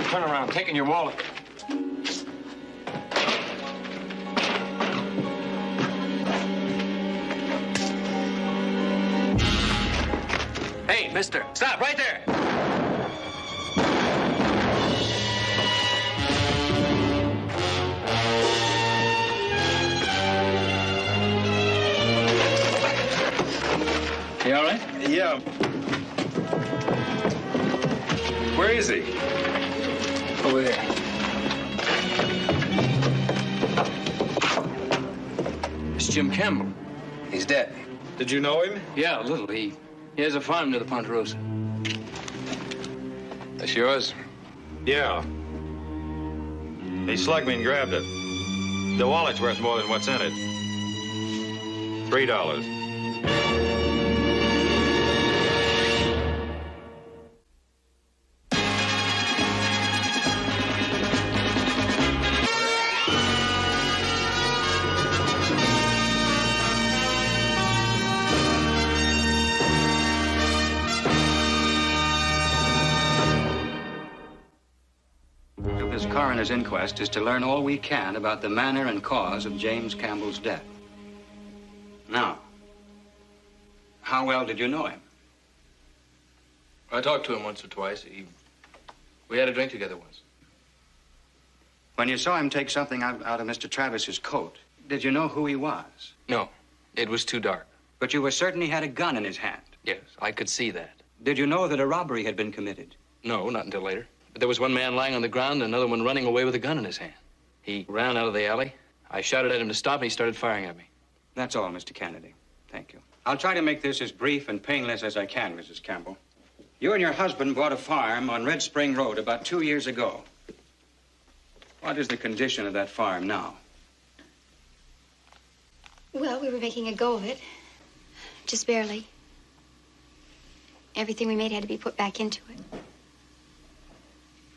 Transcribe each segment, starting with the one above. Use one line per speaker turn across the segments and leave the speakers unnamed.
Turn around, taking your wallet. Hey, mister, stop right there. You all right?
Yeah. Where is he?
Over there. It's Jim Campbell.
He's dead. Did you know him?
Yeah, a little. He has a farm near the Ponderosa.
That's yours?
Yeah. He slugged me and grabbed it. The wallet's worth more than what's in it. $3.
This coroner's inquest is to learn all we can about the manner and cause of James Campbell's death. Now, how well did you know him?
I talked to him once or twice. We had a drink together once.
When you saw him take something out of Mr. Travis's coat, did you know who he was?
No, it was too dark.
But you were certain he had a gun in his hand.
Yes, I could see that.
Did you know that a robbery had been committed?
No, not until later. But there was one man lying on the ground and another one running away with a gun in his hand. He ran out of the alley. I shouted at him to stop, and he started firing at me.
That's all, Mr. Kennedy. Thank you. I'll try to make this as brief and painless as I can, Mrs. Campbell. You and your husband bought a farm on Red Spring Road about 2 years ago. What is the condition of that farm now?
Well, we were making a go of it. Just barely. Everything we made had to be put back into it.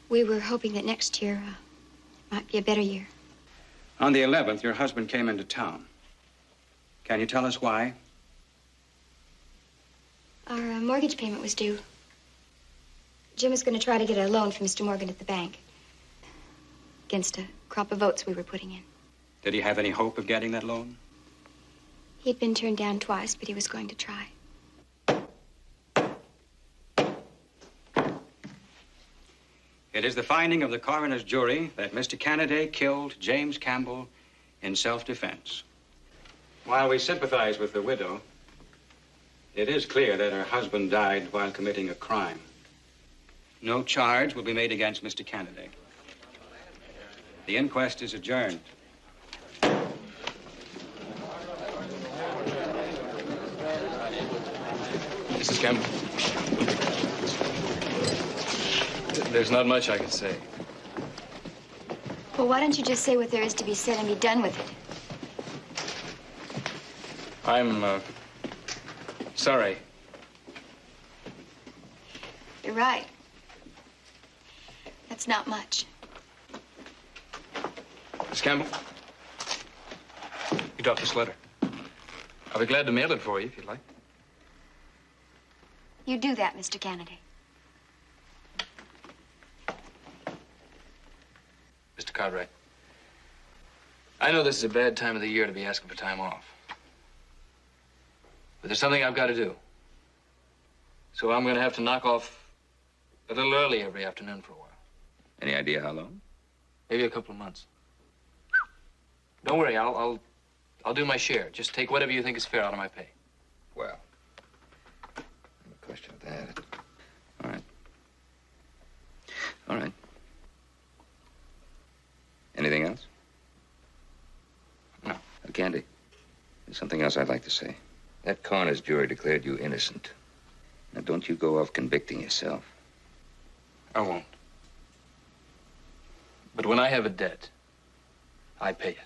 We were hoping that next year might be a better year.
On the 11th, your husband came into town. Can you tell us why?
Our mortgage payment was due. Jim was going to try to get a loan from Mr. Morgan at the bank against a crop of oats we were putting in.
Did he have any hope of getting that loan?
He'd been turned down twice, but he was going to try.
It is the finding of the coroner's jury that Mr. Kennedy killed James Campbell in self-defense. While we sympathize with the widow, it is clear that her husband died while committing a crime. No charge will be made against Mr. Kennedy. The inquest is adjourned.
Mrs. Campbell. There's not much I can say.
Well, why don't you just say what there is to be said and be done with it?
I'm, sorry.
You're right. That's not much.
Miss Campbell, you dropped this letter. I'll be glad to mail it for you if you'd like.
You do that, Mr. Kennedy.
Mr. Cartwright, I know this is a bad time of the year to be asking for time off. But there's something I've got to do. So I'm going to have to knock off a little early every afternoon for a while.
Any idea how long?
Maybe a couple of months. Don't worry, I'll do my share. Just take whatever you think is fair out of my pay.
Well, no question of that. All right. All right. Anything else?
No.
Candy, there's something else I'd like to say. That coroner's jury declared you innocent. Now, don't you go off convicting yourself.
I won't. But when I have a debt, I pay it.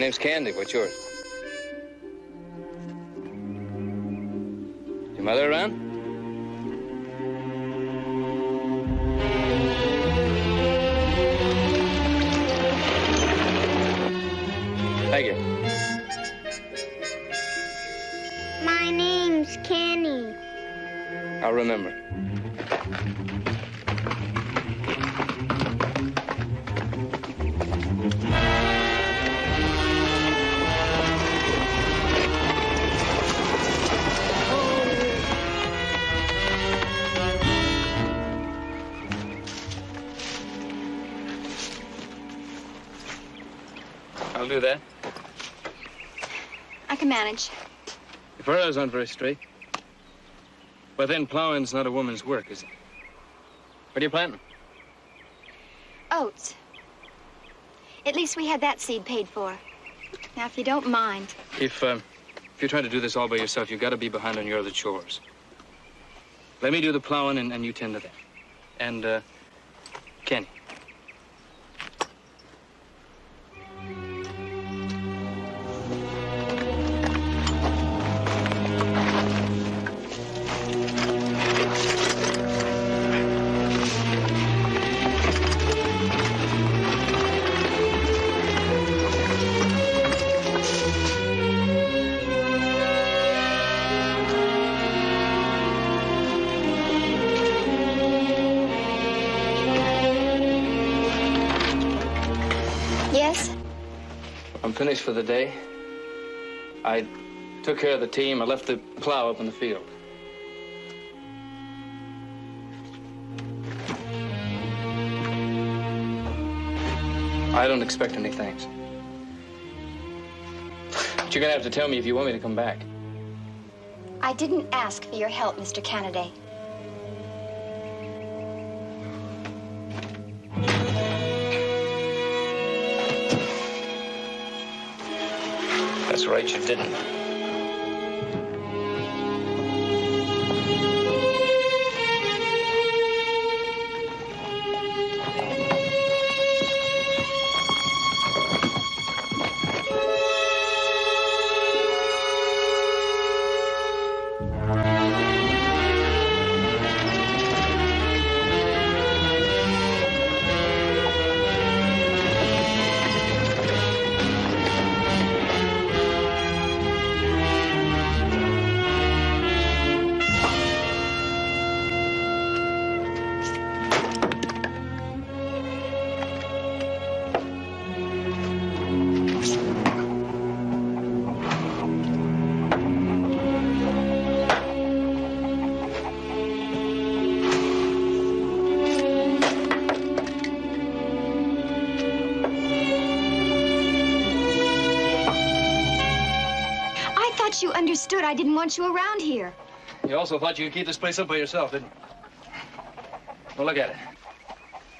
name's Candy. What's yours? Your mother around? Thank you.
My name's Kenny.
I'll remember. I'll do that.
I can manage.
The furrows aren't very straight. But then plowing's not a woman's work, is it? What are you planting?
Oats. At least we had that seed paid for. Now, if you don't mind.
If you're trying to do this all by yourself, you've got to be behind on your other chores. Let me do the plowing and you tend to that. And, Kenny.
Yes?
I'm finished for the day. I took care of the team. I left the plow up in the field. I don't expect any thanks. But you're gonna have to tell me if you want me to come back.
I didn't ask for your help, Mr. Canada.
That's right, you didn't.
You understood I didn't want you around here.
You also thought you could keep this place up by yourself, didn't you? Well, look at it.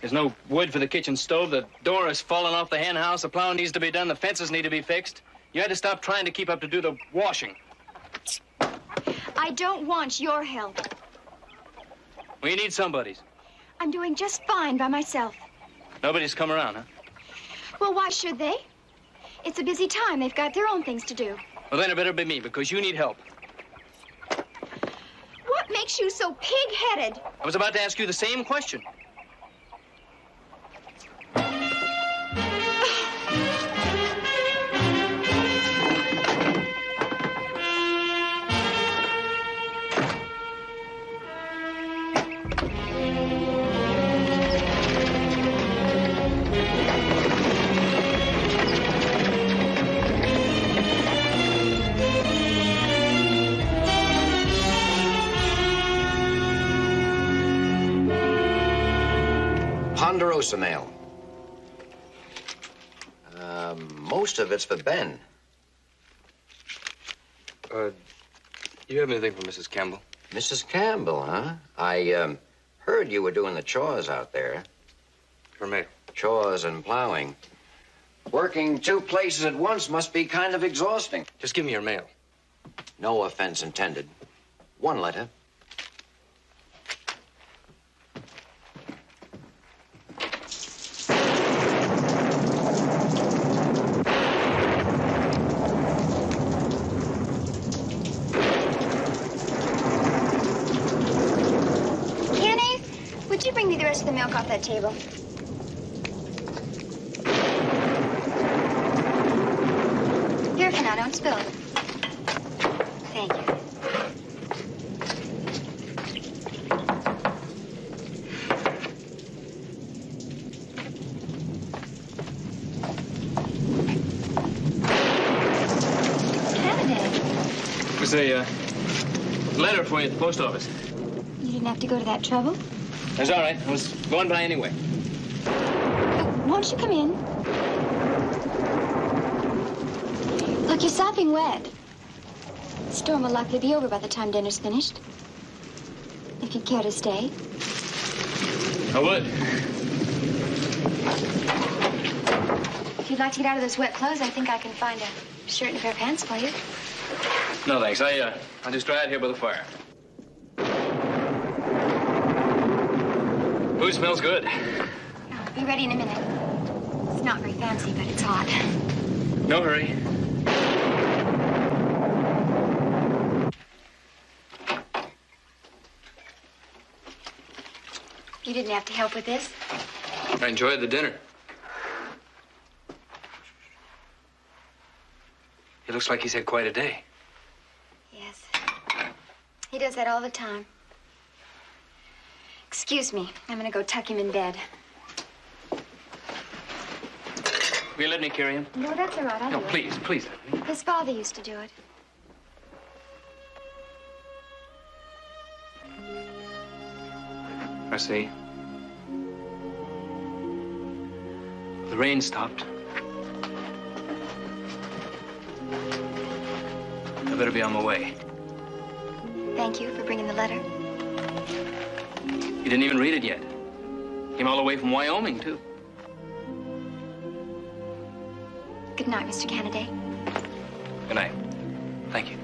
There's no wood for the kitchen stove. The door has fallen off the hen house. The plowing needs to be done. The fences need to be fixed. You had to stop trying to keep up to do the washing.
I don't want your help.
We need somebody's.
I'm doing just fine by myself.
Nobody's come around, huh?
Well, why should they? It's a busy time. They've got their own things to do.
Well, then it better be me, because you need help.
What makes you so pig-headed?
I was about to ask you the same question.
Ponderosa mail. Most of it's for Ben.
You have anything for Mrs. Campbell?
Mrs. Campbell, huh? I heard you were doing the chores out there.
For me.
Chores and plowing. Working two places at once must be kind of exhausting.
Just give me your mail.
No offense intended. One letter.
rest of the milk off that table. Careful now, don't spill it. Thank you.
There's a letter for you at the post office.
You didn't have to go to that trouble?
That's all right. I was going by anyway.
Won't you come in? Look, you're sopping wet. The storm will likely be over by the time dinner's finished. If you'd care to stay.
I would.
If you'd like to get out of those wet clothes, I think I can find a shirt and a pair of pants for you.
No, thanks. I'll just dry out here by the fire. Food smells good.
I'll be ready in a minute. It's not very fancy, but it's hot.
No hurry.
You didn't have to help with this.
I enjoyed the dinner. He looks like he's had quite a day.
Yes. He does that all the time. Excuse me. I'm gonna go tuck him in bed.
Will you let me carry him?
No, that's all right. I'll
No,
do it.
please, please.
His father used to do it.
I see. The rain stopped. I better be on my way.
Thank you for bringing the letter.
You didn't even read it yet. Came all the way from Wyoming, too.
Good night, Mr. Kennedy.
Good night. Thank you.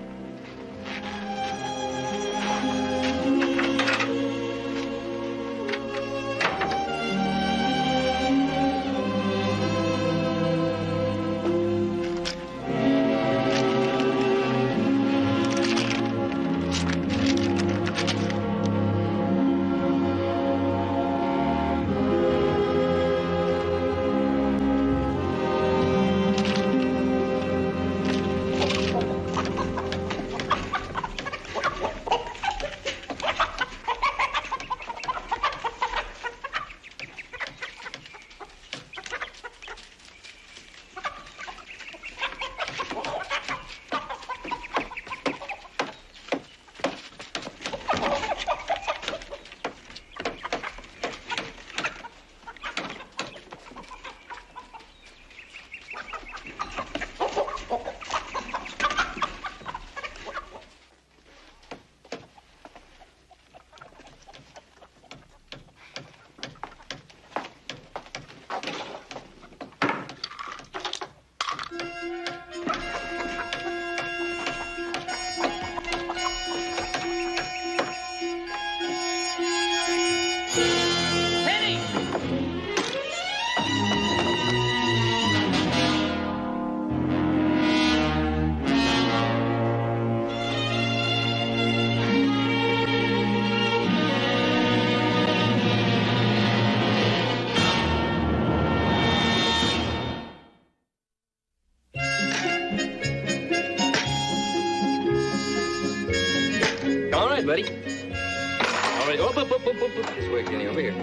Buddy. All right. Up. This way, Kenny. Over here.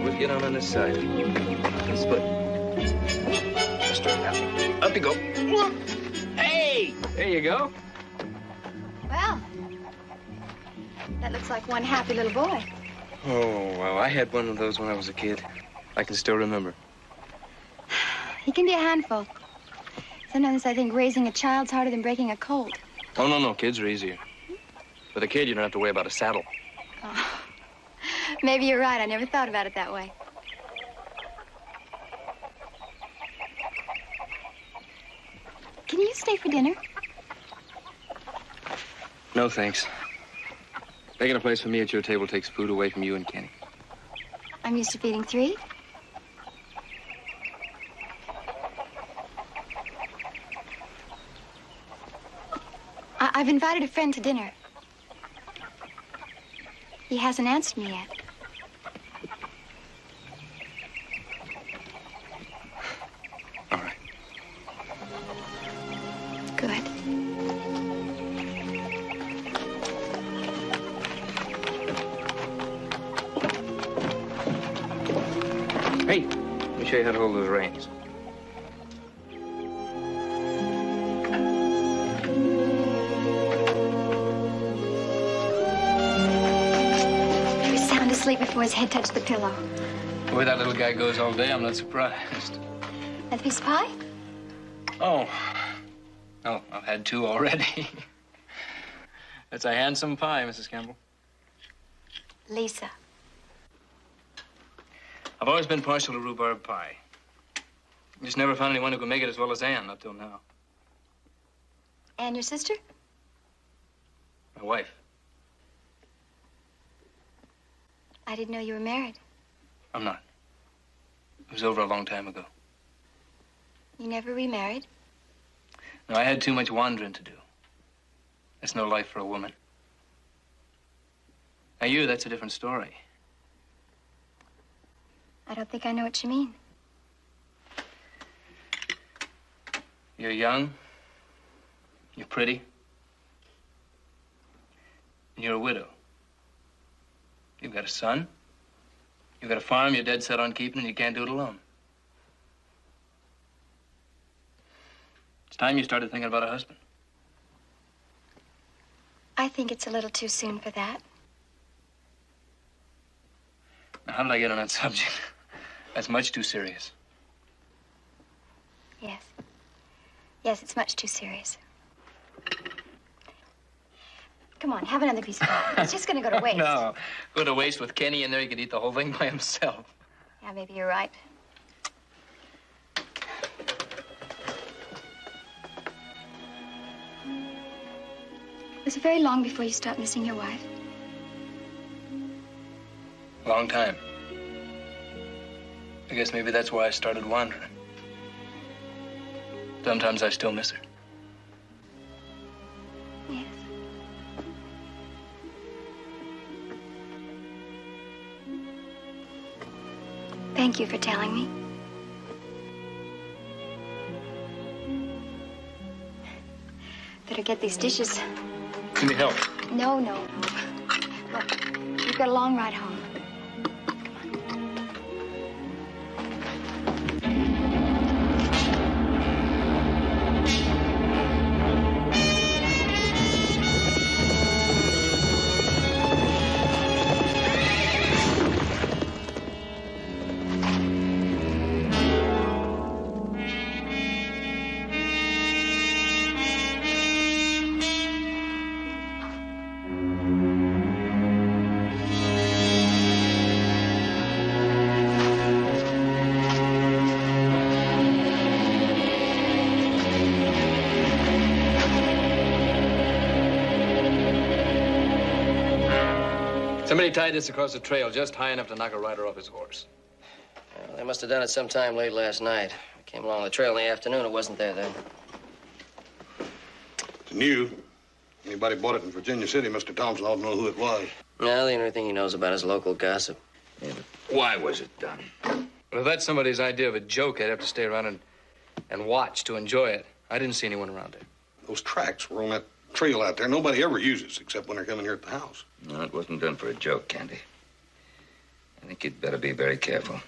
We'll get on this side. Let's put it. Straight out. Up you go. Hey! There you go.
Well, that looks like one happy little boy.
Oh, well, I had one of those when I was a kid. I can still remember.
He can be a handful. Sometimes I think raising a child's harder than breaking a colt.
Oh, no. Kids are easier. With a kid, you don't have to worry about a saddle.
Oh, maybe you're right. I never thought about it that way. Can you stay for dinner?
No, thanks. Making a place for me at your table takes food away from you and Kenny.
I'm used to feeding 3. I've invited a friend to dinner. He hasn't answered me yet.
show you how to hold those reins.
He was sound asleep before his head touched the pillow.
The way that little guy goes all day, I'm not surprised.
That piece of pie?
Oh. Oh, I've had 2 already. That's a handsome pie, Mrs. Campbell.
Lisa.
I've always been partial to rhubarb pie. Just never found anyone who could make it as well as Anne, up till now.
And your sister?
My wife.
I didn't know you were married.
I'm not. It was over a long time ago.
You never remarried?
No, I had too much wandering to do. That's no life for a woman. Now you, that's a different story.
I don't think I know what you mean.
You're young. You're pretty. And you're a widow. You've got a son. You've got a farm you're dead set on keeping, and you can't do it alone. It's time you started thinking about a husband.
I think it's a little too soon for that.
Now, how did I get on that subject? That's much too serious.
Yes. Yes, it's much too serious. Come on, have another piece of pie. It's just gonna go to waste.
No. Go to waste with Kenny in there, he could eat the whole thing by himself.
Yeah, maybe you're right. Was it very long before you stopped missing your wife?
Long time. I guess maybe that's why I started wandering. Sometimes I still miss her.
Yes. Thank you for telling me. Better get these dishes.
Give me help.
No, no, no. Look, you've got a long ride home.
Somebody tied this across the trail just high enough to knock a rider off his horse.
Well, they must have done it sometime late last night. I came along the trail in the afternoon. It wasn't there then.
It's new. Anybody bought it in Virginia City, Mr. Thompson ought to know who it was.
No, the only thing he knows about is local gossip.
Yeah, but why was it done?
Well, if that's somebody's idea of a joke, I'd have to stay around and watch to enjoy it. I didn't see anyone around it.
Those tracks were on that trail out there. Nobody ever uses except when they're coming here at the house.
No, it wasn't done for a joke, Candy. I think you'd better be very careful.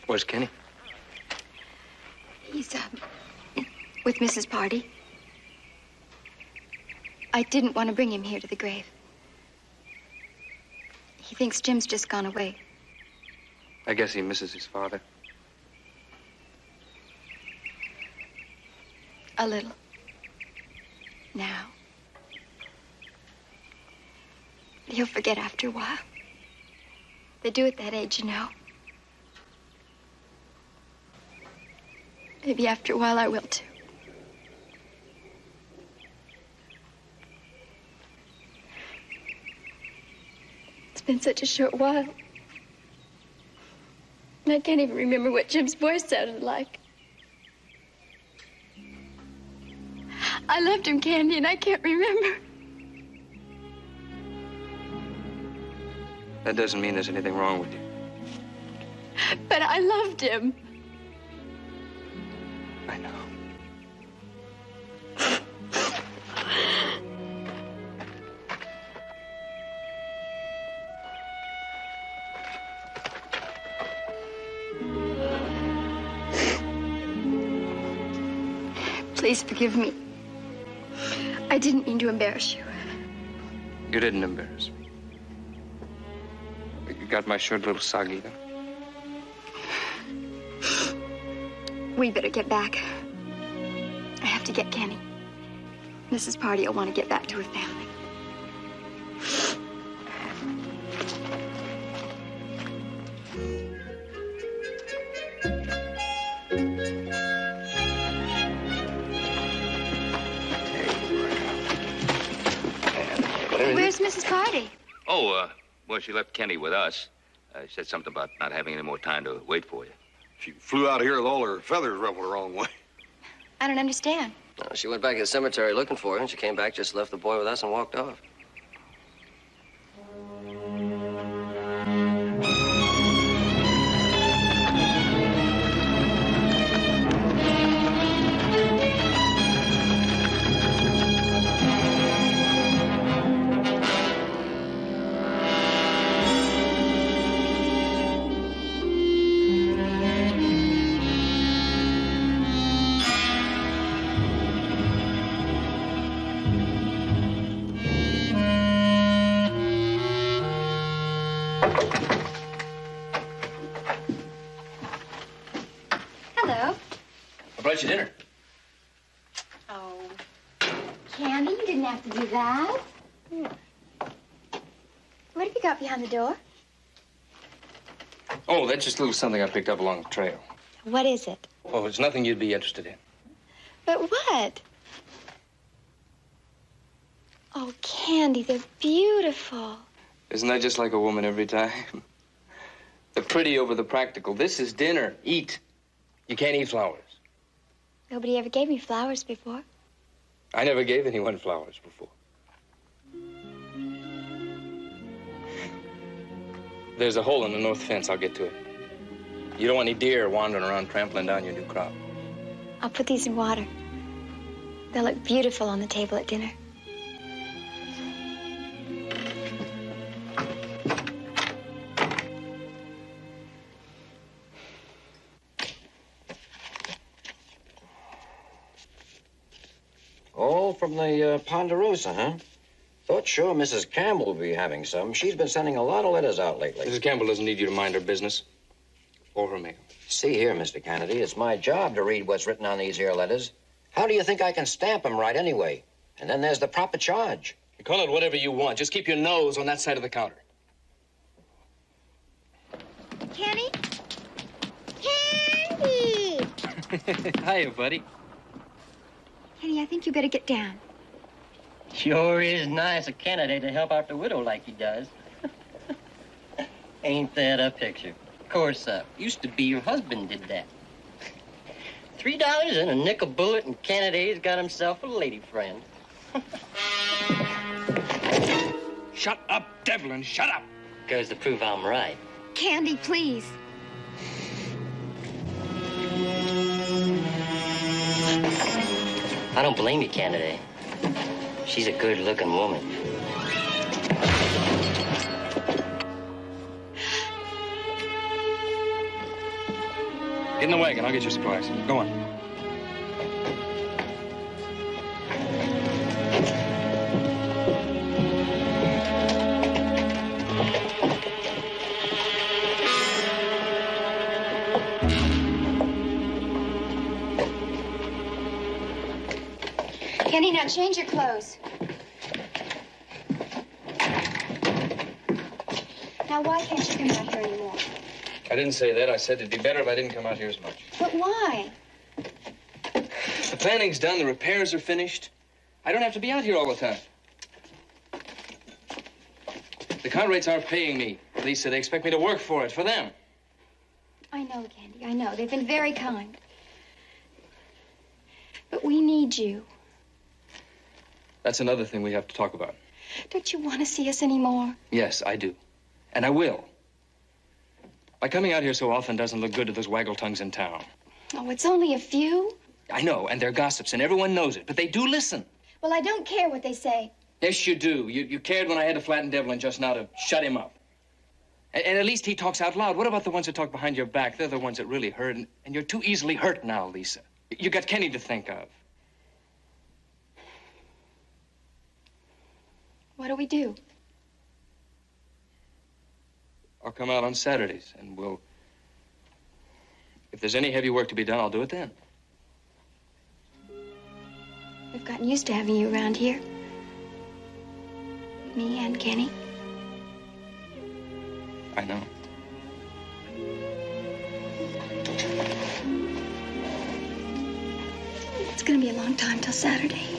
Where's Kenny?
He's, with Mrs. Pardee. I didn't want to bring him here to the grave. He thinks Jim's just gone away.
I guess he misses his father.
A little. Now. But he'll forget after a while. They do at that age, you know. Maybe after a while I will, too. It's been such a short while. And I can't even remember what Jim's voice sounded like. I loved him, Candy, and I can't remember.
That doesn't mean there's anything wrong with you.
But I loved him.
I know.
Please forgive me. I didn't mean to embarrass you.
You didn't embarrass me. You got my shirt a little soggy, though.
We better get back. I have to get Kenny. Mrs. Party will want to get back to her family. Where's Mrs. Party?
Oh, well, she left Kenny with us. She said something about not having any more time to wait for you.
She flew out of here with all her feathers ruffled the wrong way.
I don't understand.
She went back to the cemetery looking for you, and she came back, just left the boy with us and walked off.
Hello.
I brought you dinner.
Oh, Candy, you didn't have to do that. What have you got behind the door?
Oh, that's just a little something I picked up along the trail.
What is it?
Oh, it's nothing you'd be interested in.
But what? Oh, Candy, they're beautiful.
Isn't that just like a woman every time? The pretty over the practical. This is dinner. Eat. You can't eat flowers.
Nobody ever gave me flowers before.
I never gave anyone flowers before. There's a hole in the north fence. I'll get to it. You don't want any deer wandering around trampling down your new crop.
I'll put these in water. They'll look beautiful on the table at dinner.
Oh, from the Ponderosa, huh? Thought sure Mrs. Campbell would be having some. She's been sending a lot of letters out lately.
Mrs. Campbell doesn't need you to mind her business or her mail.
See here, Mr. Kennedy, it's my job to read what's written on these here letters. How do you think I can stamp them right anyway? And then there's the proper charge.
You call it whatever you want. Just keep your nose on that side of the counter.
Kenny? Candy!
Hiya, buddy.
Kenny, I think you better get down.
Sure is nice of Kennedy to help out the widow like he does. Ain't that a picture? Of course, used to be your husband did that. $3 and a nickel bullet, and Kennedy's got himself a lady friend.
Shut up, Devlin, shut up.
Goes to prove I'm right.
Candy, please.
I don't blame you, Kennedy. She's a good-looking woman.
Get in the wagon. I'll get your supplies. Go on.
out and change your clothes. Now, why can't you come out here anymore?
I didn't say that. I said it'd be better if I didn't come out here as much.
But why?
The planning's done. The repairs are finished. I don't have to be out here all the time. The Conrads aren't paying me, Lisa. They expect me to work for it, for them.
I know, Candy, I know. They've been very kind. But we need you.
That's another thing we have to talk about.
Don't you want to see us anymore?
Yes, I do. And I will. My coming out here so often doesn't look good to those waggle tongues in town.
Oh, it's only a few.
I know, and they're gossips, and everyone knows it, but they do listen.
Well, I don't care what they say.
Yes, you do. You cared when I had to flatten Devlin just now to shut him up. And at least he talks out loud. What about the ones that talk behind your back? They're the ones that really hurt, and you're too easily hurt now, Lisa. You got Kenny to think of.
What do we do?
I'll come out on Saturdays, and we'll... If there's any heavy work to be done, I'll do it then.
We've gotten used to having you around here. Me and Kenny.
I know.
It's gonna be a long time till Saturday.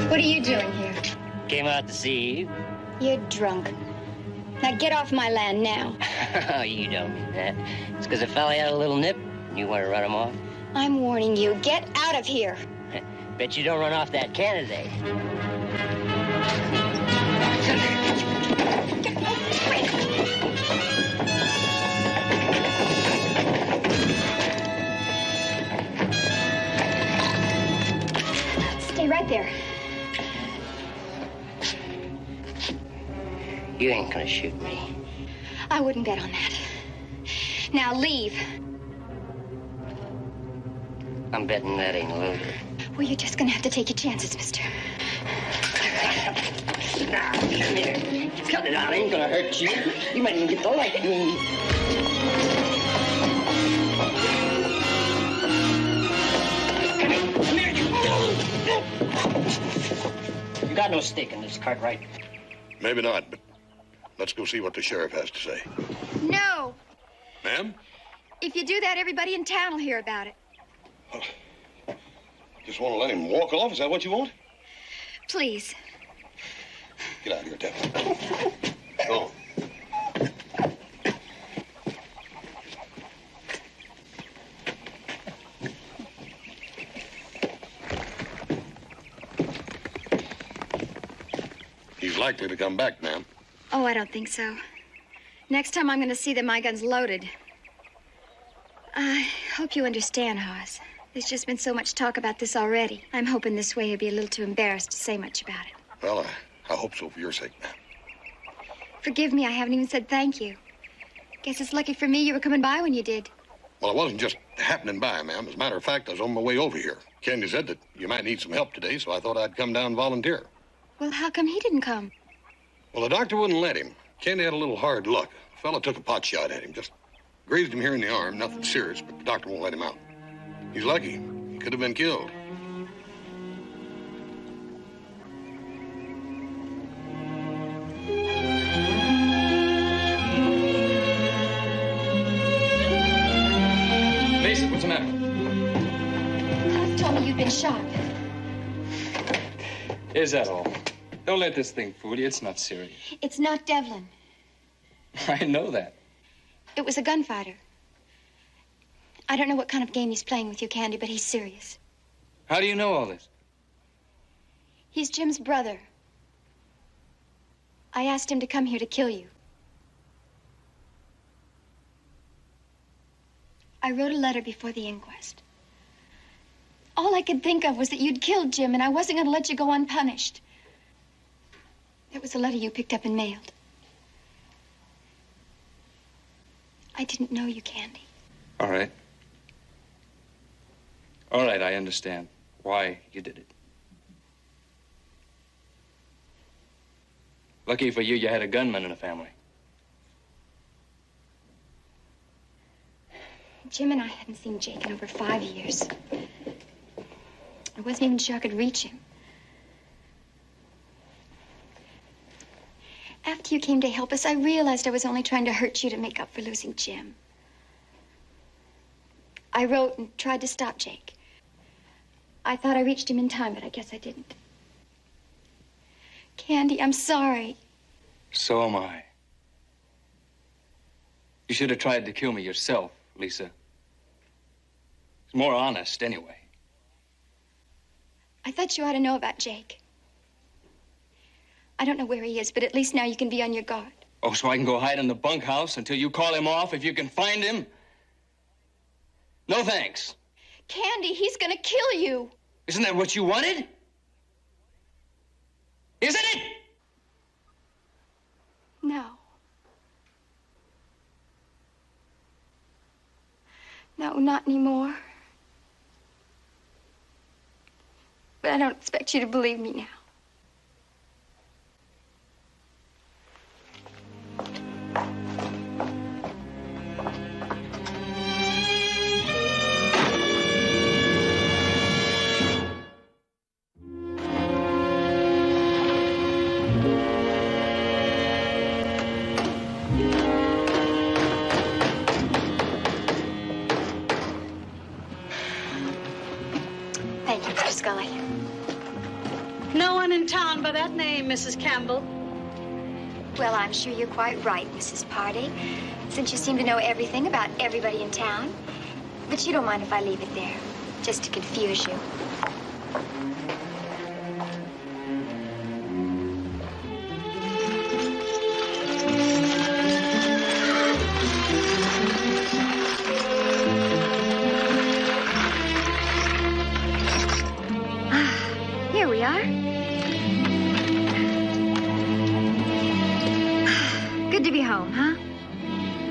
What are you doing here?
Came out to see you.
You're drunk. Now get off my land now.
Oh, you don't mean that. It's because a fella had a little nip and you want to run him off?
I'm warning you. Get out of here.
Bet you don't run off that candidate.
Stay right there.
You ain't gonna shoot me.
I wouldn't bet on that. Now leave.
I'm betting that ain't loaded.
Well, you're just gonna have to take your chances, mister.
Now, come here. Cut it out. Ain't gonna hurt you. You might even get the lightning. Come here, you got no stake in this cart, right?
Maybe not, but let's go see what the sheriff has to say.
No.
Ma'am?
If you do that, everybody in town will hear about it.
Just want to let him walk off? Is that what you want?
Please.
Get out of here, Devlin. Go on. He's likely to come back, ma'am.
Oh, I don't think so. Next time I'm going to see that my gun's loaded. I hope you understand, Hoss. There's just been so much talk about this already. I'm hoping this way he'll be a little too embarrassed to say much about it.
Well, I hope so for your sake, ma'am.
Forgive me, I haven't even said thank you. Guess it's lucky for me you were coming by when you did.
Well, I wasn't just happening by, ma'am. As a matter of fact, I was on my way over here. Candy said that you might need some help today, so I thought I'd come down and volunteer.
Well, how come he didn't come?
Well, the doctor wouldn't let him. Candy had a little hard luck. A fella took a pot shot at him, just grazed him here in the arm. Nothing serious, but the doctor won't let him out. He's lucky. He could have been killed.
Mason, what's the matter?
Pop told me you'd been shot.
Is that all? Don't let this thing fool you. It's not serious.
It's not Devlin.
I know that.
It was a gunfighter. I don't know what kind of game he's playing with you, Candy, but he's serious.
How do you know all this?
He's Jim's brother. I asked him to come here to kill you. I wrote a letter before the inquest. All I could think of was that you'd killed Jim, and I wasn't going to let you go unpunished. It was a letter you picked up and mailed. I didn't know you, Candy.
All right. All right, I understand why you did it. Lucky for you, you had a gunman in the family.
Jim and I hadn't seen Jake in over 5 years. I wasn't even sure I could reach him. After you came to help us, I realized I was only trying to hurt you to make up for losing Jim. I wrote and tried to stop Jake. I thought I reached him in time, but I guess I didn't. Candy, I'm sorry.
So am I. You should have tried to kill me yourself, Lisa. It's more honest, anyway.
I thought you ought to know about Jake. I don't know where he is, but at least now you can be on your guard.
Oh, so I can go hide in the bunkhouse until you call him off if you can find him? No thanks.
Candy, he's gonna kill you.
Isn't that what you wanted? Isn't it?
No. No, not anymore. But I don't expect you to believe me now. Thank you, Mr. Scully.
No one in town by that name, Mrs. Campbell.
Well, I'm sure you're quite right, Mrs. Pardee, since you seem to know everything about everybody in town. But you don't mind if I leave it there, just to confuse you. Here we are. Good to be home, huh?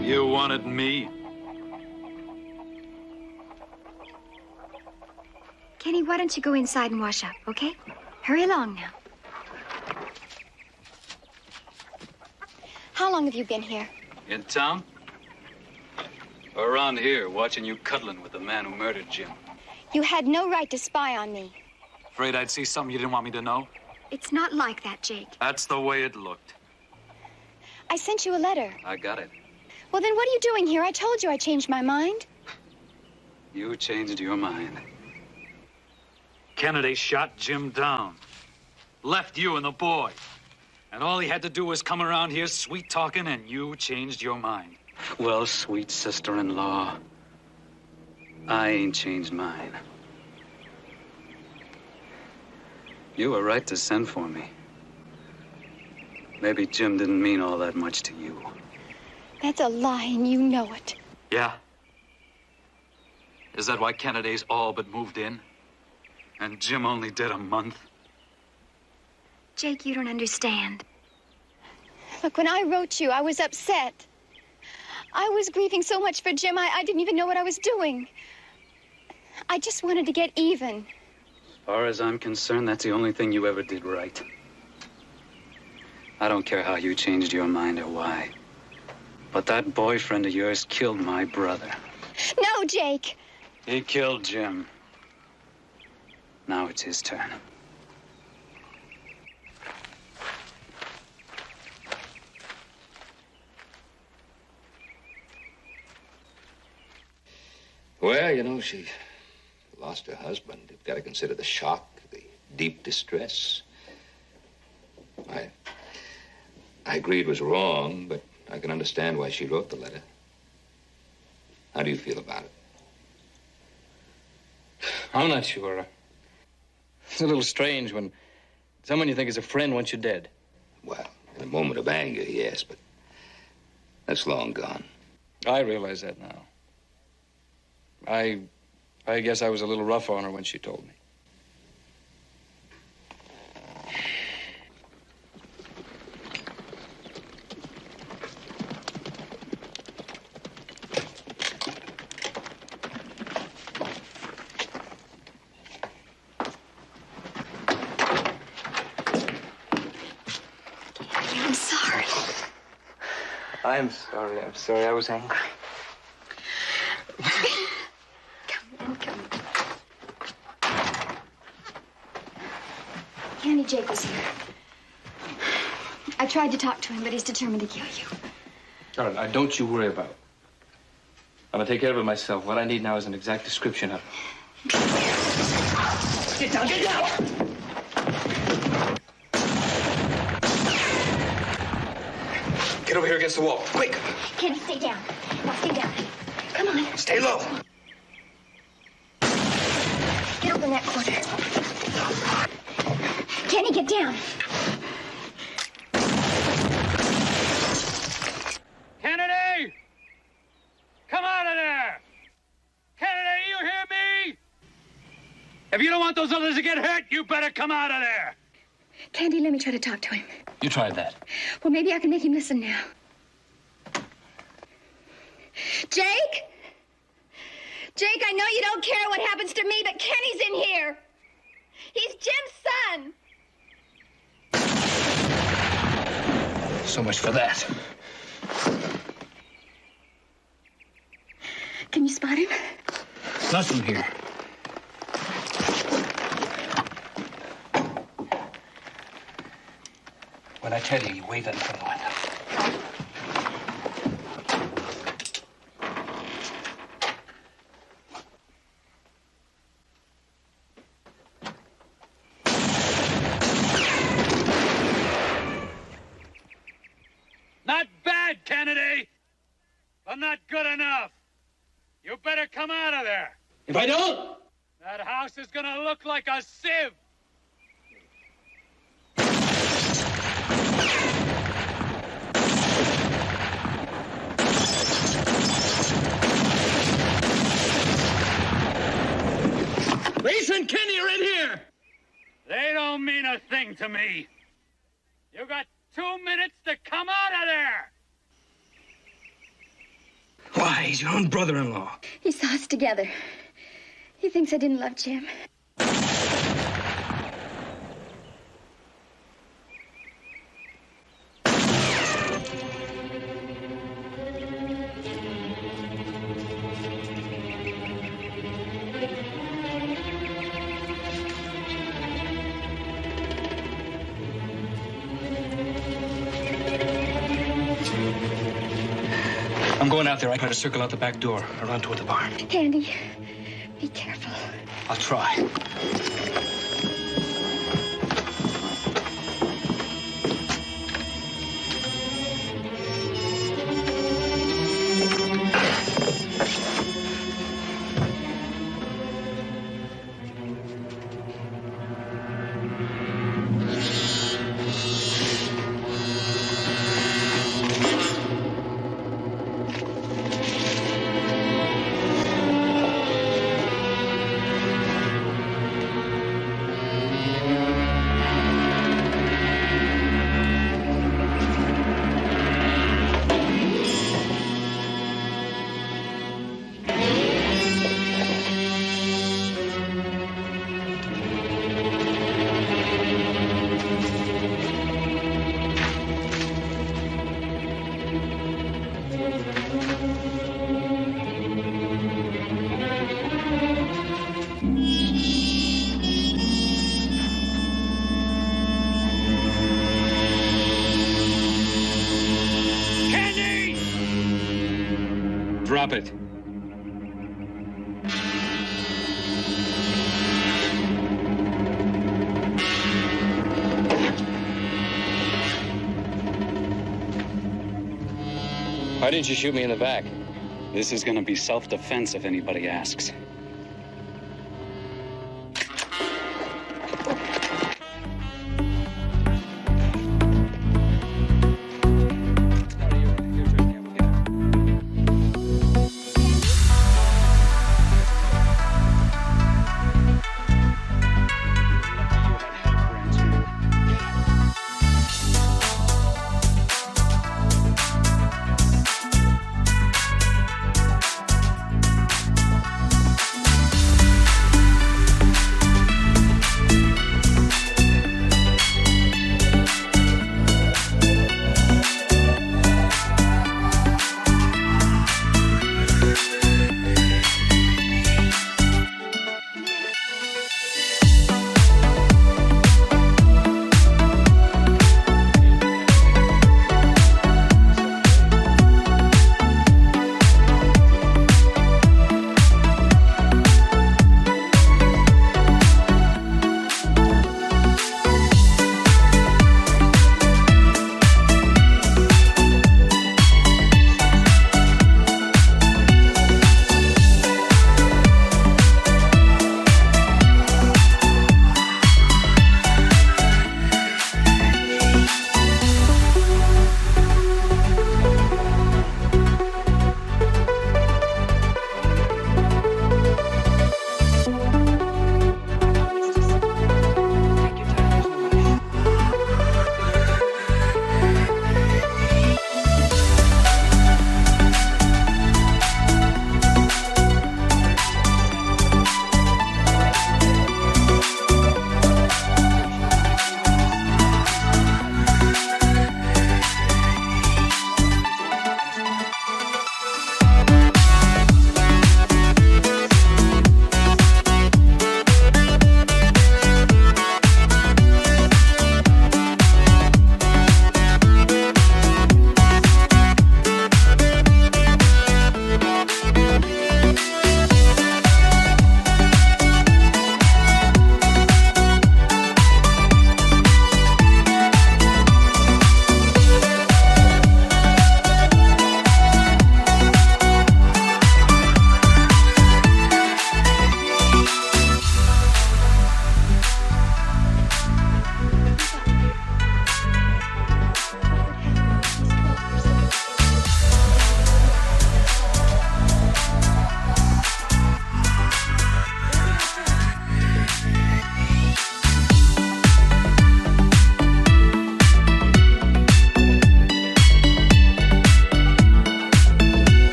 You wanted me?
Kenny, why don't you go inside and wash up, okay? Hurry along now. How long have you been here?
In town? Or around here, watching you cuddling with the man who murdered Jim?
You had no right to spy on me.
Afraid I'd see something you didn't want me to know?
It's not like that, Jake.
That's the way it looked.
I sent you a letter.
I got it.
Well, then what are you doing here? I told you I changed my mind.
You changed your mind. Kennedy shot Jim down. Left you and the boy. And all he had to do was come around here sweet-talking, and you changed your mind. Well, sweet sister-in-law, I ain't changed mine. You were right to send for me. Maybe Jim didn't mean all that much to you.
That's a lie, and you know it.
Yeah? Is that why Kennedy's all but moved in? And Jim only did a month?
Jake, you don't understand. Look, when I wrote you, I was upset. I was grieving so much for Jim, I didn't even know what I was doing. I just wanted to get even.
As far as I'm concerned, that's the only thing you ever did right. I don't care how you changed your mind or why. But that boyfriend of yours killed my brother.
No, Jake.
He killed Jim. Now it's his turn.
Well, you know, she lost her husband. You've got to consider the shock, the deep distress. I agreed it was wrong, but I can understand why she wrote the letter. How do you feel about it?
I'm not sure. It's a little strange when someone you think is a friend wants you dead.
Well, in a moment of anger, yes, but that's long gone.
I realize that now. I guess I was a little rough on her when she told me.
I'm sorry.
I'm sorry. I was angry.
Candy, Jake was here. I tried to talk to him, but he's determined to kill you.
All right, now, don't you worry about it. I'm gonna take care of it myself. What I need now is an exact description of it. Get down, get down! Get over here against the wall, quick!
Candy, stay down. Now stay down. Come on.
Stay low.
Get over in that corner. Kenny, get down.
Kennedy! Come out of there! Kennedy, you hear me? If you don't want those others to get hurt, you better come out of there.
Candy, let me try to talk to him.
You tried that.
Well, maybe I can make him listen now. Jake? Jake, I know you don't care what happens to me, but Kenny's in here. He's Jim's son.
So much for that.
Can you spot him?
Not from here. When I tell you, you wait until the window.
Not bad, Kennedy, but not good enough. You better come out of there.
If I don't,
That house is gonna look like a sieve.
Lisa and Kenny are in here.
They don't mean a thing to me. You got 2 minutes to come out of there.
Why? He's your own brother-in-law.
He saw us together. He thinks I didn't love Jim.
I'm going out there. I try to circle out the back door, around toward the barn.
Candy, be careful.
I'll try.
Drop it.
Why didn't you shoot me in the back?
This is gonna be self-defense if anybody asks.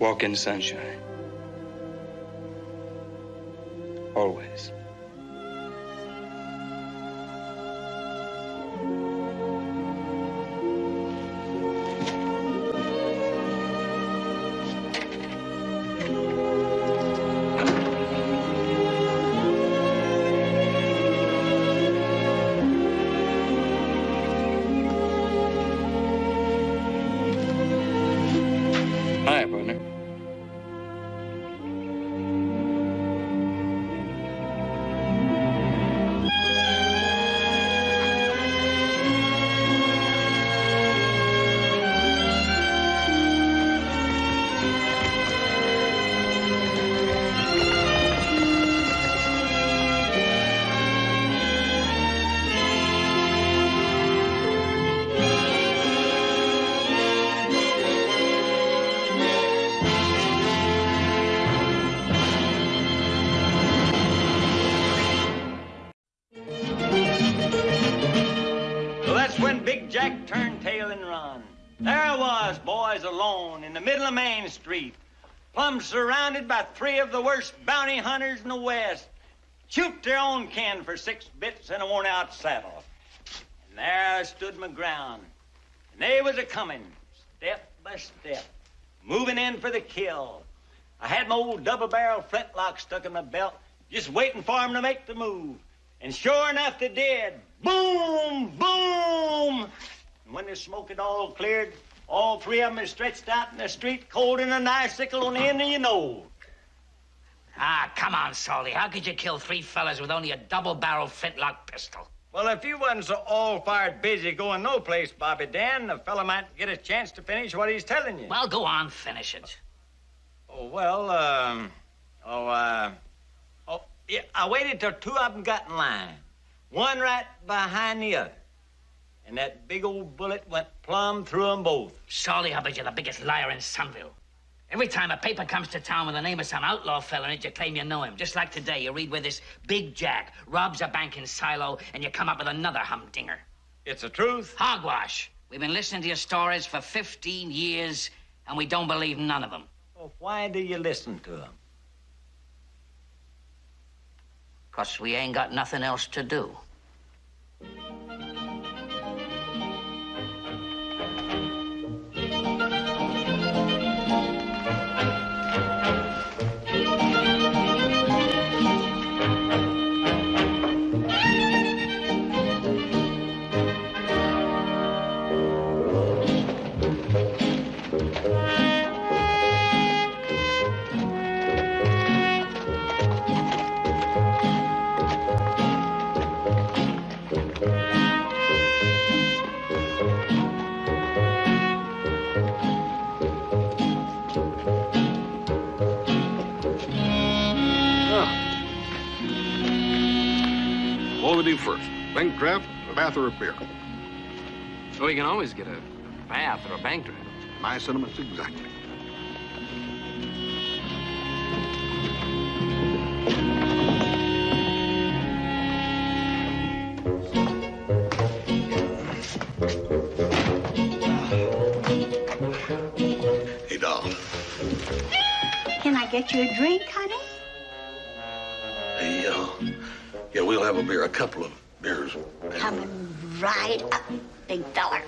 Walk in sunshine. Always. Hi, partner.
So that's when Big Jack turned tail and run. There I was, boys, alone in the middle of Main Street, plumb surrounded by three of the worst bounty hunters in the West. Shoot their own kin for 6 bits and a worn-out saddle. And there I stood my ground. And they was a-coming, step by step, moving in for the kill. I had my old double-barrel flintlock stuck in my belt, just waiting for 'em to make the move. And sure enough, they did. Boom, boom. And when the smoke had all cleared, all three of 'em is stretched out in the street, cold in an icicle on the end of your nose.
Ah, come on, Salty. How could you kill 3 fellas with only a double-barrel flintlock pistol?
Well, if you wasn't so all-fired busy going no place, Bobby Dan, the fella might get a chance to finish what he's telling you.
Well, go on, finish it.
Oh, well, yeah, I waited till 2 of them got in line, one right behind the other. And that big old bullet went plumb through them both.
Salty, I bet you're the biggest liar in Sunville. Every time a paper comes to town with the name of some outlaw fella in it, you claim you know him. Just like today, you read where this Big Jack robs a bank in Silo, and you come up with another humdinger.
It's the truth?
Hogwash. We've been listening to your stories for 15 years, and we don't believe none of them.
Well, why do you listen to them?
'Cause we ain't got nothing else to do.
What do we do first? Bank draft, a bath, or a beer?
Oh, you can always get a bath or a bank draft.
My sentiments exactly. Hey, doll.
Can I get you a drink, honey?
Hey, yeah, we'll have a beer, a couple of beers.
Coming right up, big fella.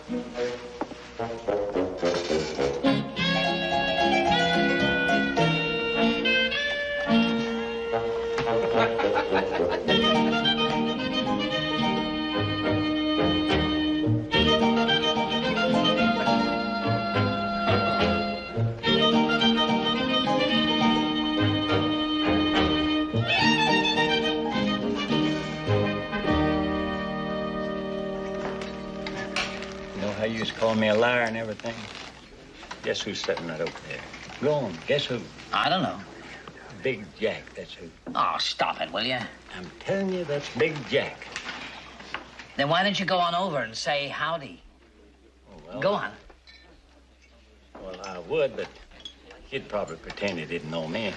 How you used to call me a liar and everything? Guess who's sitting right over there? Go on, guess who?
I don't know.
Big Jack, that's who.
Oh, stop it, will you?
I'm telling you, that's Big Jack.
Then why don't you go on over and say howdy?
Oh, well,
Go on.
Well, I would, but he'd probably pretend he didn't know me.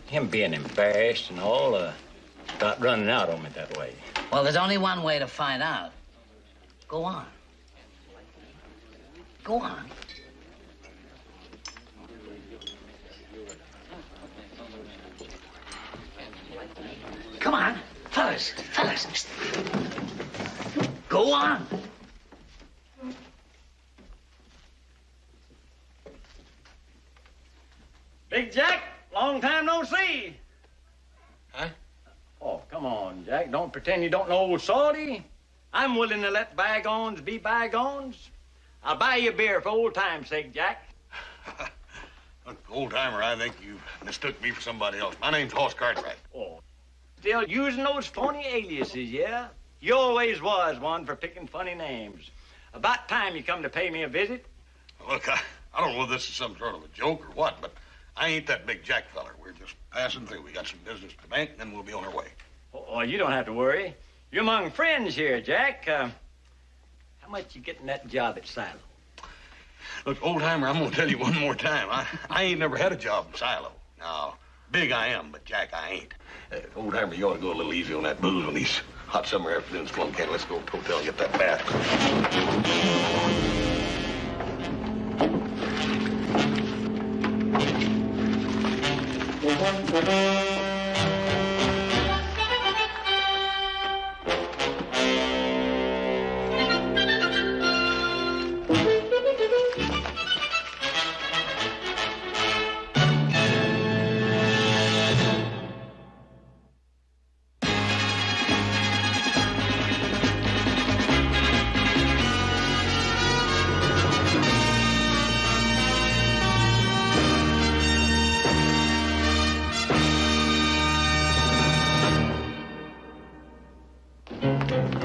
Him being embarrassed and all, about running out on me that way.
Well, there's only one way to find out. Go on. Go on. Come on. Fellas. Go on.
Big Jack, long time no see.
Huh?
Oh, come on, Jack. Don't pretend you don't know old Salty. I'm willing to let bygones be bygones. I'll buy you a beer for old time's sake, Jack.
Look, old timer, I think you mistook me for somebody else. My name's Hoss Cartwright.
Oh, still using those phony aliases, yeah? You always was one for picking funny names. About time you come to pay me a visit.
Look, I don't know whether this is some sort of a joke or what, but I ain't that big Jack feller. We're just passing through. We got some business to bank, and then we'll be on our way.
Oh, you don't have to worry. You're among friends here, Jack. How much you getting that job at Silo?
Look, old timer, I'm gonna tell you one more time. I ain't never had a job in Silo. Now, big I am, but Jack I ain't. Old timer, you ought to go a little easy on that booze on these hot summer afternoons. Come on, Ken, let's go to the hotel and get that bath.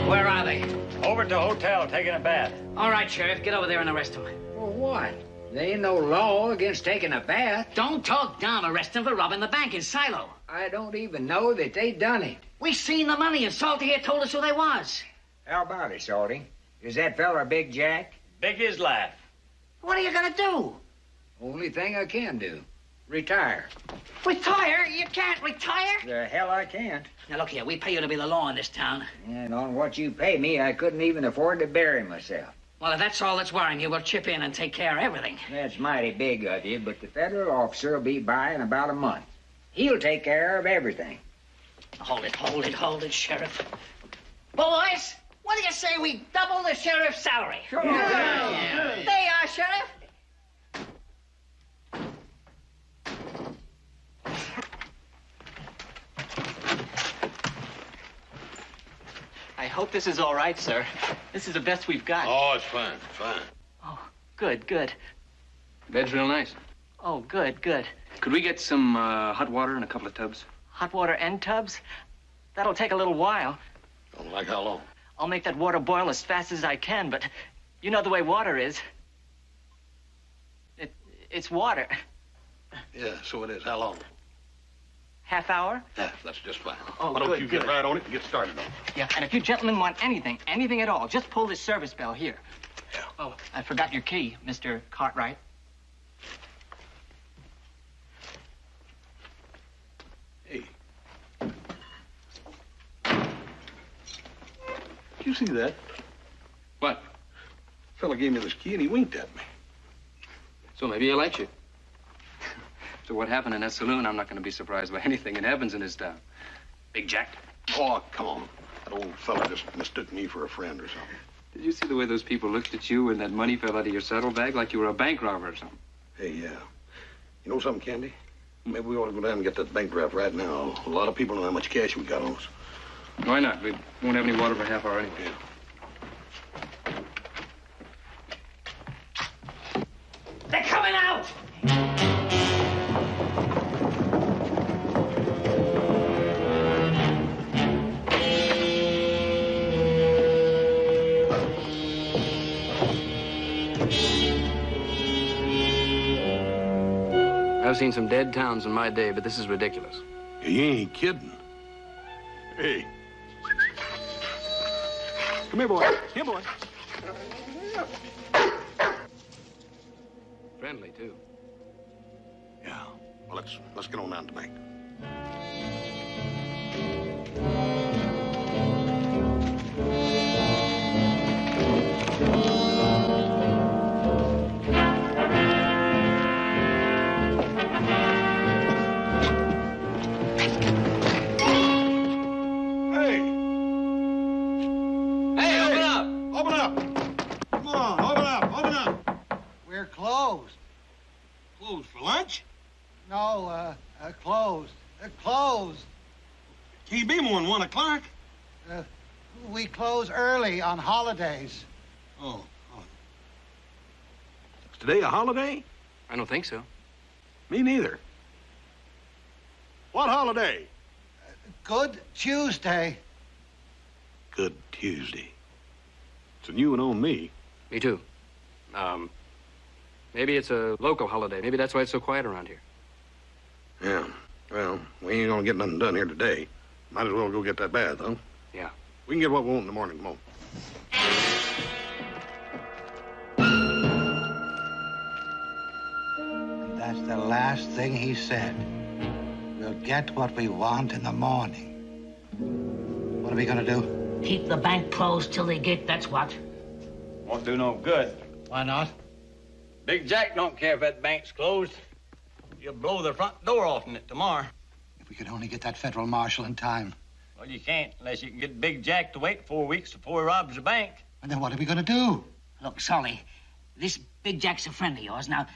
Where are they?
Over at the hotel, taking a bath.
All right, Sheriff, get over there and arrest them.
For what? There ain't no law against taking a bath.
Don't talk dumb. Arrest them for robbing the bank in Silo.
I don't even know that they done it.
We seen the money, and Salty here told us who they was.
How about it, Salty? Is that fella Big Jack?
Big as life.
What are you gonna do?
Only thing I can do. Retire.
Retire? You can't retire.
The hell I can't.
Now, look here. We pay you to be the law in this town.
And on what you pay me, I couldn't even afford to bury myself.
Well, if that's all that's worrying you, we'll chip in and take care of everything.
That's mighty big of you, but the federal officer will be by in about a month. He'll take care of everything.
Hold it, Sheriff. Boys, what do you say we double the sheriff's salary?
Sure.
Yeah. There you are, Sheriff.
I hope this is all right, sir. This is the best we've got.
Oh, it's fine. It's fine.
Oh, good.
Bed's real nice.
Oh, good.
Could we get some hot water and a couple of tubs?
Hot water and tubs? That'll take a little while.
Don't like how long?
I'll make that water boil as fast as I can, but you know the way water is. It's water.
Yeah, so it is. How long?
Half hour?
Yeah, that's just fine.
Oh,
Why don't
good,
you
good.
get right on it and get started on it?
Yeah, and if you gentlemen want anything at all, just pull this service bell here.
Yeah.
Oh, I forgot your key, Mr. Cartwright.
Hey. Did you see that?
What?
Fella gave me this key and he winked at me.
So maybe he likes you. So what happened in that saloon, I'm not going to be surprised by anything that happens in this town. Big Jack.
Oh, come on. That old fella just mistook me for a friend or something.
Did you see the way those people looked at you when that money fell out of your saddlebag like you were a bank robber or something?
Hey, yeah. You know something, Candy? Maybe we ought to go down and get that bank draft right now. A lot of people know how much cash we got on us.
Why not? We won't have any water for a half hour anyway.
Yeah.
They're coming out!
I've seen some dead towns in my day, but this is ridiculous.
You ain't kidding. Hey. Come here, boy. Here, boy.
Friendly, too.
Yeah. Well, let's get on down to the bank. Closed for lunch?
No, closed. Closed.
Can't be more than 1 o'clock.
We close early on holidays.
Oh. Is today a holiday?
I don't think so.
Me neither. What holiday?
Good Tuesday.
Good Tuesday. So you and on me.
Me too. Maybe it's a local holiday. Maybe that's why it's so quiet around here.
Yeah. Well, we ain't gonna get nothing done here today. Might as well go get that bath, huh?
Yeah.
We can get what we want in the morning. Come on.
And that's the last thing he said. We'll get what we want in the morning. What are we gonna do?
Keep the bank closed till they get, that's what.
Won't do no good.
Why not?
Big Jack don't care if that bank's closed. You'll blow the front door off in it tomorrow.
If we could only get that federal marshal in time.
Well, you can't unless you can get Big Jack to wait 4 weeks before he robs the bank.
And then what are we gonna do?
Look, Sully, this Big Jack's a friend of yours. Now,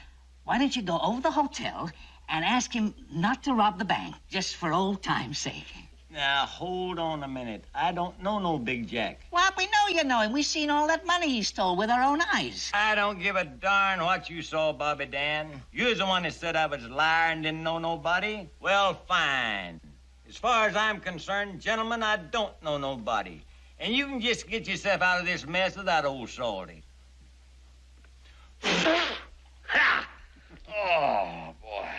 why don't you go over the hotel and ask him not to rob the bank, just for old time's sake?
Now, hold on a minute. I don't know no Big Jack.
What? We know you know him. We've seen all that money he stole with our own eyes.
I don't give a darn what you saw, Bobby Dan. You're the one that said I was a liar and didn't know nobody. Well, fine. As far as I'm concerned, gentlemen, I don't know nobody. And you can just get yourself out of this mess with that old salty.
Ha! Oh, boy.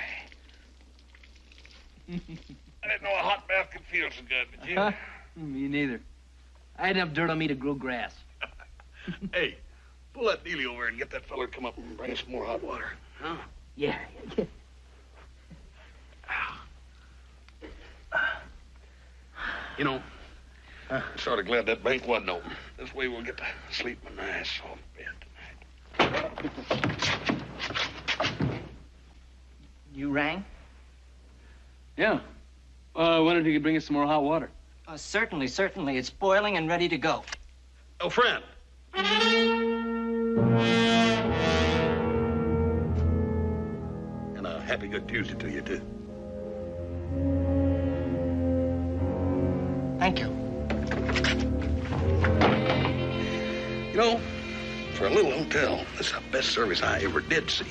I didn't know a hot bath could feel so good, did you?
Me neither. I had enough dirt on me to grow grass.
Hey, pull that dealie over and get that fella to come up and bring us some more hot water.
Huh? Yeah.
You know, I'm sort of glad that bank wasn't open. This way we'll get to sleep in a nice soft bed tonight.
You rang?
Yeah. I wondered if you could bring us some more hot water.
Certainly. It's boiling and ready to go.
Oh, friend. And a happy good Tuesday to you, too.
Thank you.
You know, for a little hotel, this is the best service I ever did see.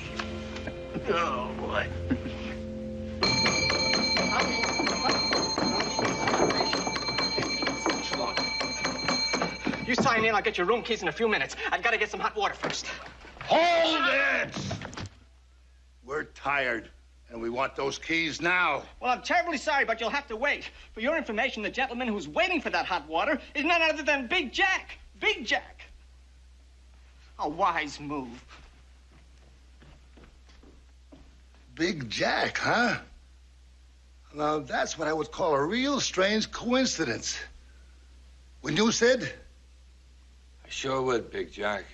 Oh, boy.
You sign in, I'll get your room keys in a few minutes. I've got to get some hot water first.
Hold it! We're tired, and we want those keys now.
Well, I'm terribly sorry, but you'll have to wait. For your information, the gentleman who's waiting for that hot water is none other than Big Jack. Big Jack. A wise move.
Big Jack, huh? Now, that's what I would call a real strange coincidence. When you said...
I sure would, Big Jack.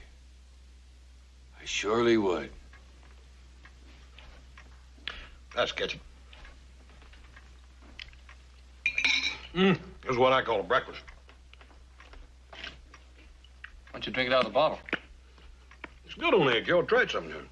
I surely would.
That's catchy. This is what I call a breakfast.
Why don't you drink it out of the bottle?
It's good on eggs. You ought to try it sometime.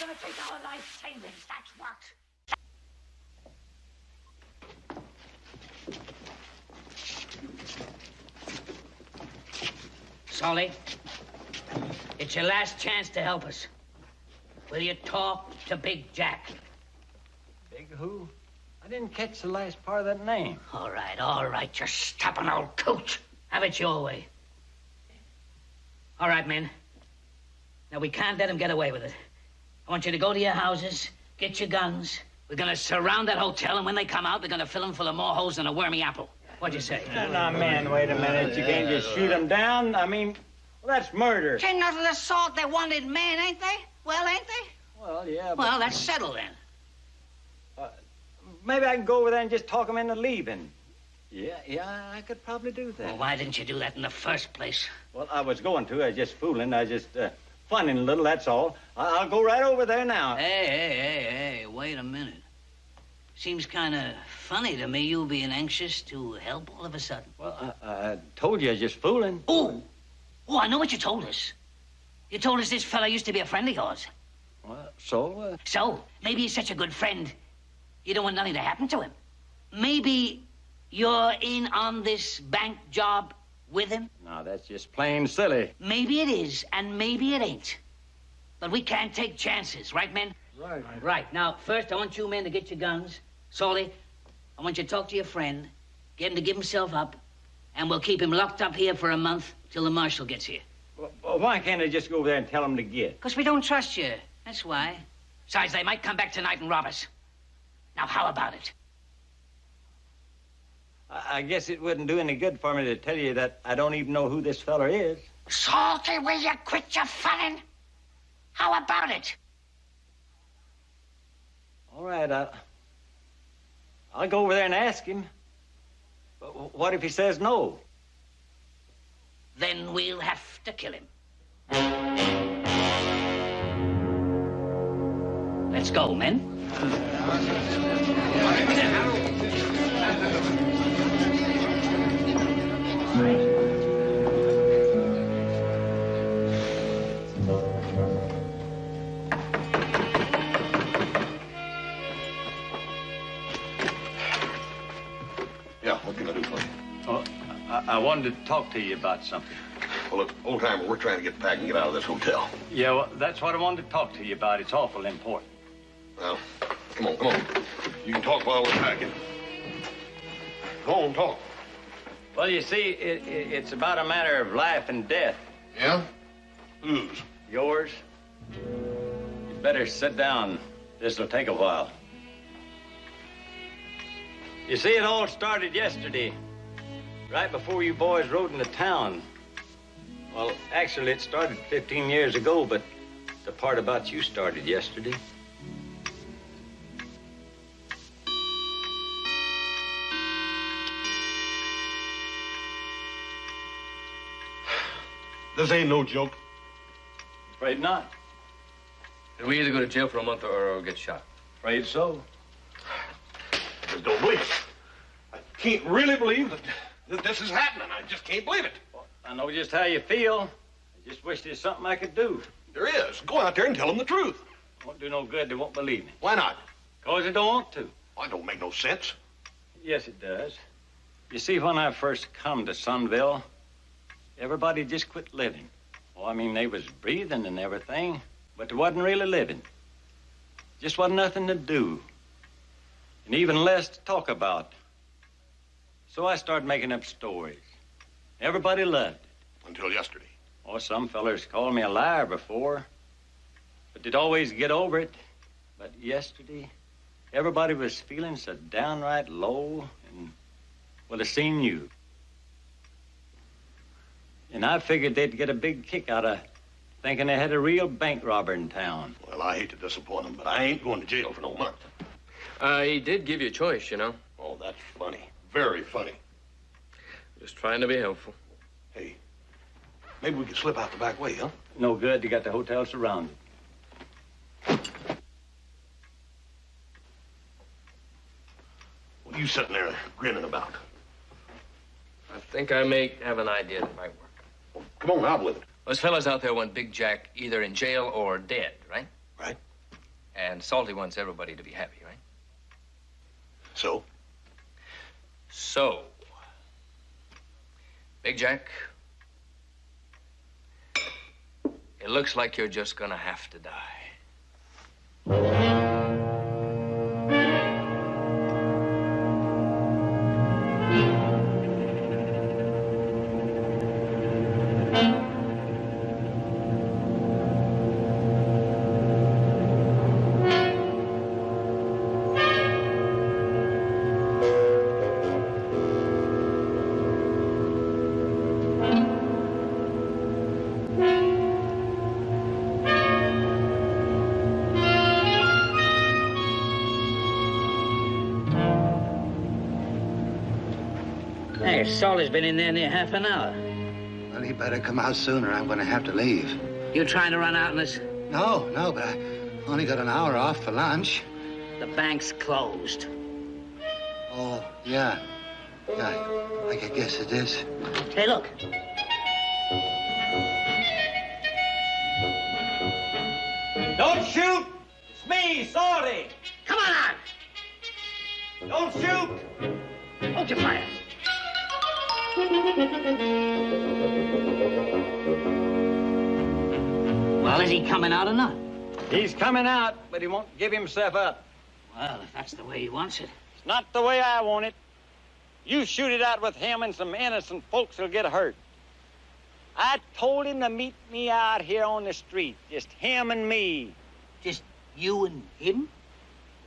gonna take our life savings, that's what. Solly, it's your last chance to help us. Will you talk to Big Jack?
Big who? I didn't catch the last part of that name.
All right, you stubborn old coot. Have it your way. All right, men. Now, we can't let him get away with it. I want you to go to your houses, get your guns. We're gonna surround that hotel, and when they come out, we're gonna fill them full of more holes than a wormy apple. What'd you say?
Now, man, wait a minute. You can't just shoot them down. I mean, well, that's murder.
Ain't nothing to assault. They wanted men, ain't they? Well, ain't they?
Well, yeah, but...
Well, that's settled then.
Maybe I can go over there and just talk them into leaving. Yeah, I could probably do that.
Well, why didn't you do that in the first place?
Well, I was going to. I was just fooling. I was just funning a little, that's all. I'll go right over there now.
Hey, wait a minute. Seems kind of funny to me, you being anxious to help all of a sudden.
Well, I told you I was just fooling.
Oh, I know what you told us. You told us this fella used to be a friend of yours.
Well, so?
So, maybe he's such a good friend, you don't want nothing to happen to him. Maybe you're in on this bank job with him?
No, that's just plain silly.
Maybe it is, and maybe it ain't. But we can't take chances, right, men? Right. Now, first, I want you men to get your guns. Solly, I want you to talk to your friend, get him to give himself up, and we'll keep him locked up here for a month till the marshal gets here.
Well, why can't I just go over there and tell him to get?
Because we don't trust you. That's why. Besides, they might come back tonight and rob us. Now, how about it?
I guess it wouldn't do any good for me to tell you that I don't even know who this feller is.
Salty, will you quit your funning? How about it?
All right, I'll go over there and ask him. But what if he says no?
Then we'll have to kill him. Let's go, men.
Yeah, what can I do for you?
Well, I wanted to talk to you about something.
Well, look, old timer, we're trying to get back and get out of this hotel.
Yeah, well, that's what I wanted to talk to you about. It's awful important.
Well, come on. You can talk while we're packing. Go on, talk.
Well, you see, it's about a matter of life and death.
Yeah? Whose?
Yours. You'd better sit down. This'll take a while. You see, it all started yesterday, right before you boys rode into town. Well, actually, it started 15 years ago, but the part about you started yesterday.
This ain't no joke.
Afraid not.
And we either go to jail for a month or get shot.
Afraid so.
I just don't believe it. I can't really believe that this is happening. I just can't believe it.
Well, I know just how you feel. I just wish there's something I could do.
There is. Go out there and tell them the truth.
Won't do no good. They won't believe me.
Why not?
Because they don't want to.
Well, it don't make no sense.
Yes, it does. You see, when I first come to Sunville, everybody just quit living. Well, I mean, they was breathing and everything, but they wasn't really living. Just wasn't nothing to do, and even less to talk about. So I started making up stories. Everybody loved it.
Until yesterday.
Oh, some fellers called me a liar before, but they'd always get over it. But yesterday, everybody was feeling so downright low, and, well, they seen you. And I figured they'd get a big kick out of thinking they had a real bank robber in town.
Well, I hate to disappoint them, but I ain't going to jail for no month.
He did give you a choice, you know.
Oh, that's funny. Very funny.
Just trying to be helpful.
Hey, maybe we could slip out the back way, huh?
No good. You got the hotel surrounded.
What are you sitting there grinning about?
I think I may have an idea that might work.
Well, come on, out with it.
Those fellas out there want Big Jack either in jail or dead, right?
Right.
And Salty wants everybody to be happy, right?
So?
So, Big Jack, it looks like you're just gonna have to die.
Hey, Salty's been in there near half an hour.
Well, he better come out sooner. I'm going to have to leave.
You trying to run out in this?
No, but I only got an hour off for lunch.
The bank's closed.
Oh, yeah. I guess it is.
Hey, look.
Don't shoot! It's me, Salty!
Come on out!
Don't shoot!
Hold your fire. Well, is he coming out or not?
He's coming out, but he won't give himself up.
Well, if that's the way he wants it.
It's not the way I want it. You shoot it out with him and some innocent folks will get hurt. I told him to meet me out here on the street. Just him and me.
Just you and him?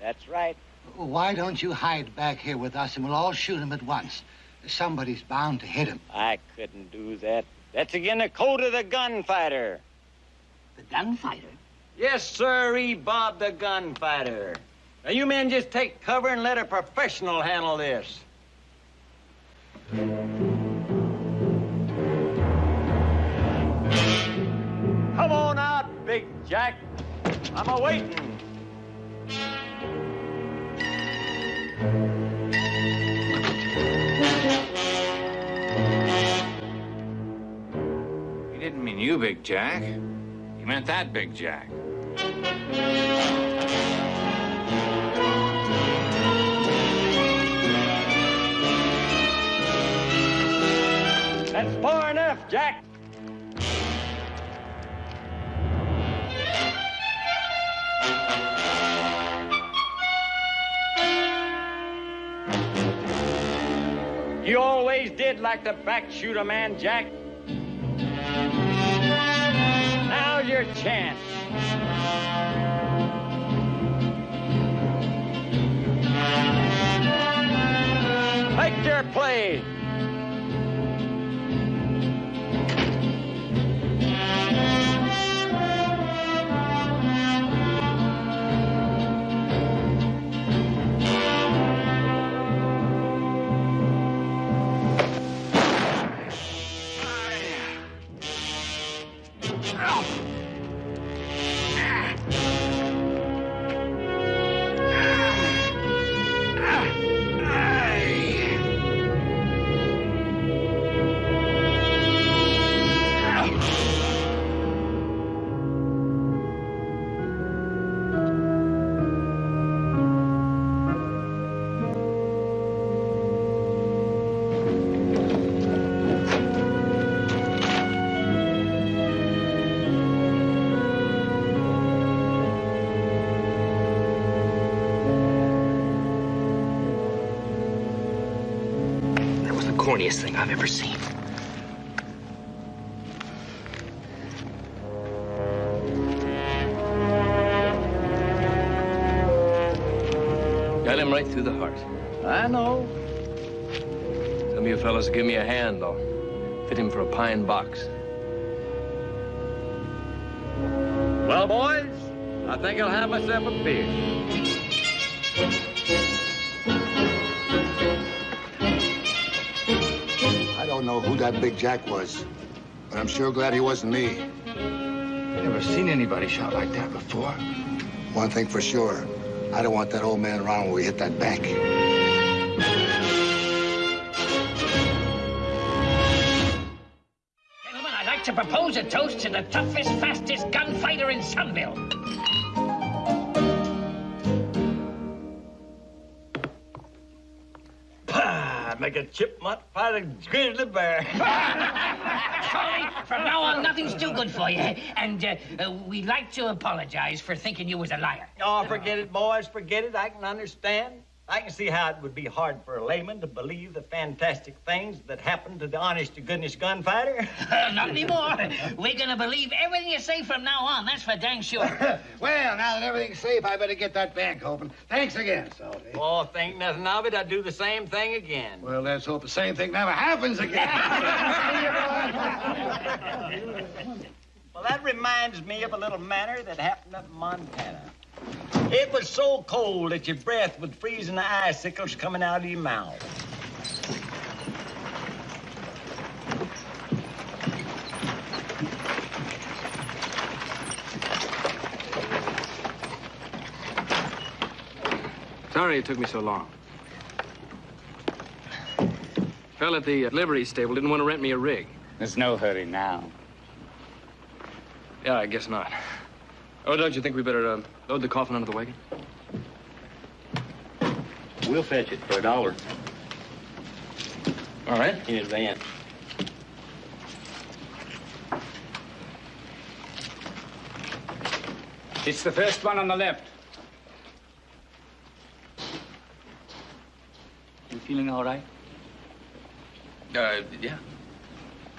That's right.
Well, why don't you hide back here with us and we'll all shoot him at once? Somebody's bound to hit him.
I couldn't do that. That's again the code of the gunfighter.
The gunfighter?
Yes, sir, Bob the gunfighter. Now, you men just take cover and let a professional handle this. Come on out, Big Jack. I'm a-waiting.
He didn't mean you, Big Jack. He meant that Big Jack.
That's far enough, Jack. You always did like to back-shoot a man, Jack. Now's your chance. Make your play.
Corniest thing I've ever seen.
Got him right through the heart.
I know.
Some of you fellas give me a hand. I'll fit him for a pine box.
Well, boys, I think I'll have myself a beer.
I don't know who that Big Jack was, but I'm sure glad he wasn't me.
Never seen anybody shot like that before.
One thing for sure, I don't want that old man around when we hit that bank.
Gentlemen, I'd like to propose a toast to the toughest, fastest gunfighter in Sunville.
I'd make a chipmunk fight a grizzly bear.
Charlie, from now on, nothing's too good for you. And we'd like to apologize for thinking you was a liar.
Oh, forget it, boys, forget it. I can understand. I can see how it would be hard for a layman to believe the fantastic things that happen to the honest-to-goodness gunfighter.
Not anymore. We're going to believe everything you say from now on. That's for dang sure.
Well, now that everything's safe, I better get that bank open. Thanks again, Salty.
Oh, think nothing of it. I'd do the same thing again.
Well, let's hope the same thing never happens again.
Well, that reminds me of a little matter that happened up in Montana. It was so cold that your breath would freeze and the icicles coming out of your mouth.
Sorry it took me so long. Fell at the livery stable didn't want to rent me a rig.
There's no hurry now.
Yeah, I guess not. Oh, don't you think we better load the coffin under the wagon?
We'll fetch it for $1.
All right.
In advance. It's the first one on the left. You feeling all right?
Yeah.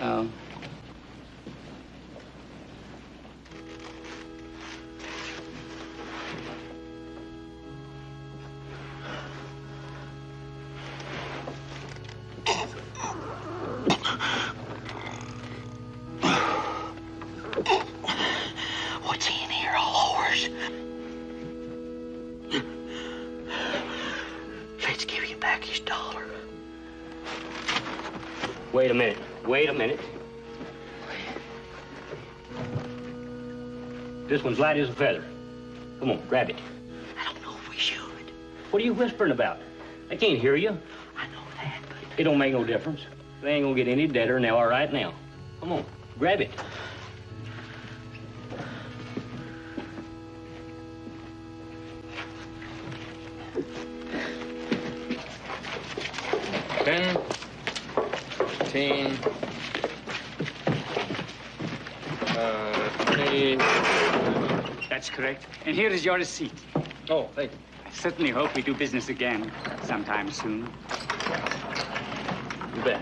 Oh.
What's in here, a horse? Let's give you back his $1.
Wait a minute. Wait a minute. This one's light as a feather. Come on, grab it.
I don't know if we should.
What are you whispering about? I can't hear you.
I know that, but...
It don't make no difference. They ain't gonna get any deader than they are right now. Come on, grab it.
$10, $15, $20.
That's correct. And here is your receipt.
Oh, thank you.
I certainly hope we do business again sometime soon.
You bet.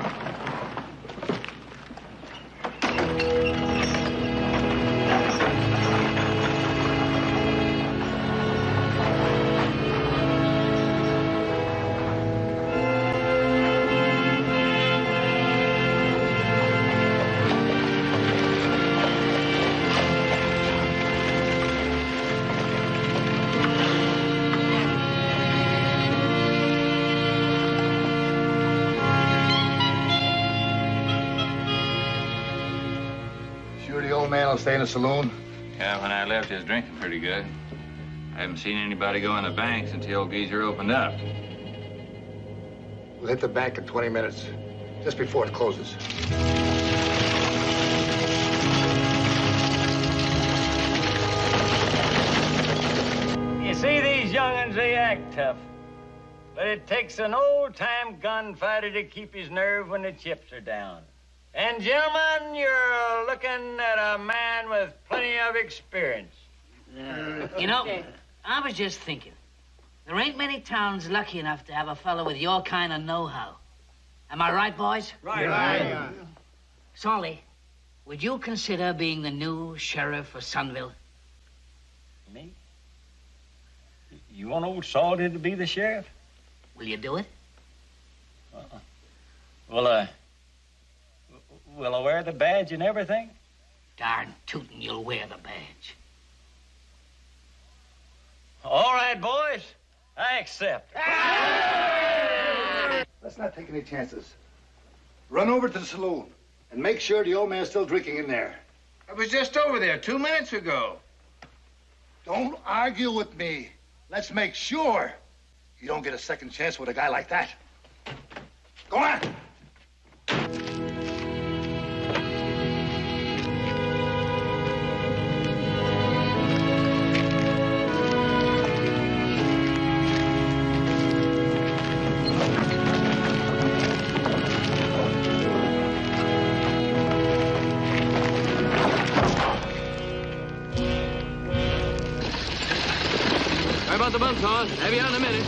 Sure the old man will stay in the saloon?
Yeah, when I left, he was drinking pretty good. I haven't seen anybody go in the bank since the old geezer opened up.
We'll hit the bank in 20 minutes, just before it closes.
You see, these young'uns, they act tough. But it takes an old-time gunfighter to keep his nerve when the chips are down. And, gentlemen, you're looking at a man with plenty of experience.
You know, I was just thinking. There ain't many towns lucky enough to have a fellow with your kind of know-how. Am I right, boys?
Right.
Solly, would you consider being the new sheriff of Sunville?
Me? You want old Salty to be the sheriff?
Will you do it?
Will I wear the badge and everything?
Darn tootin', you'll wear the badge.
All right, boys. I accept.
Let's not take any chances. Run over to the saloon and make sure the old man's still drinking in there.
I was just over there 2 minutes ago.
Don't argue with me. Let's make sure you don't get a second chance with a guy like that. Go on.
on, Todd. Have you out in a minute.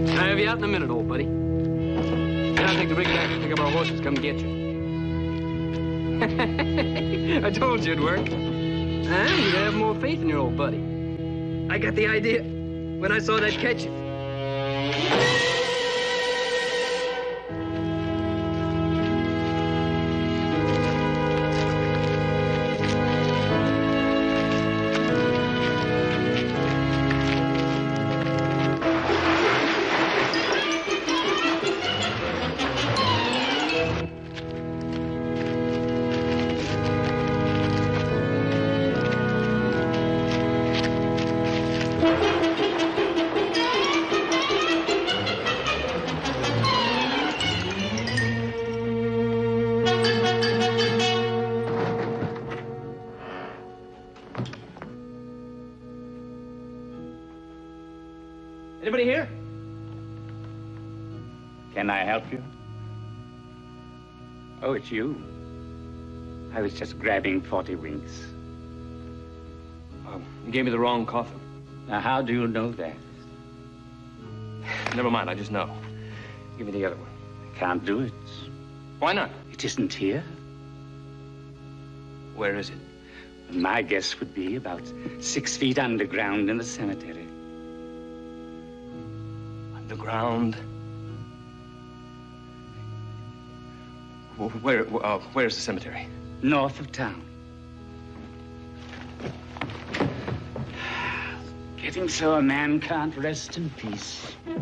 I'll have you out in a minute, old buddy. Then I'll take the rig back and pick up our horses. Come and get you. I told you it'd work. And you'd have more faith in your old buddy. I got the idea when I saw that catch. Anybody here?
Can I help you? Oh, it's you. I was just grabbing 40 winks.
You gave me the wrong coffin.
Now, how do you know that?
Never mind, I just know. Give me the other one.
I can't do it.
Why not?
It isn't here.
Where is it?
My guess would be about 6 feet underground in the cemetery.
Underground? Where's the cemetery?
North of town. Getting so a man can't rest in peace.
And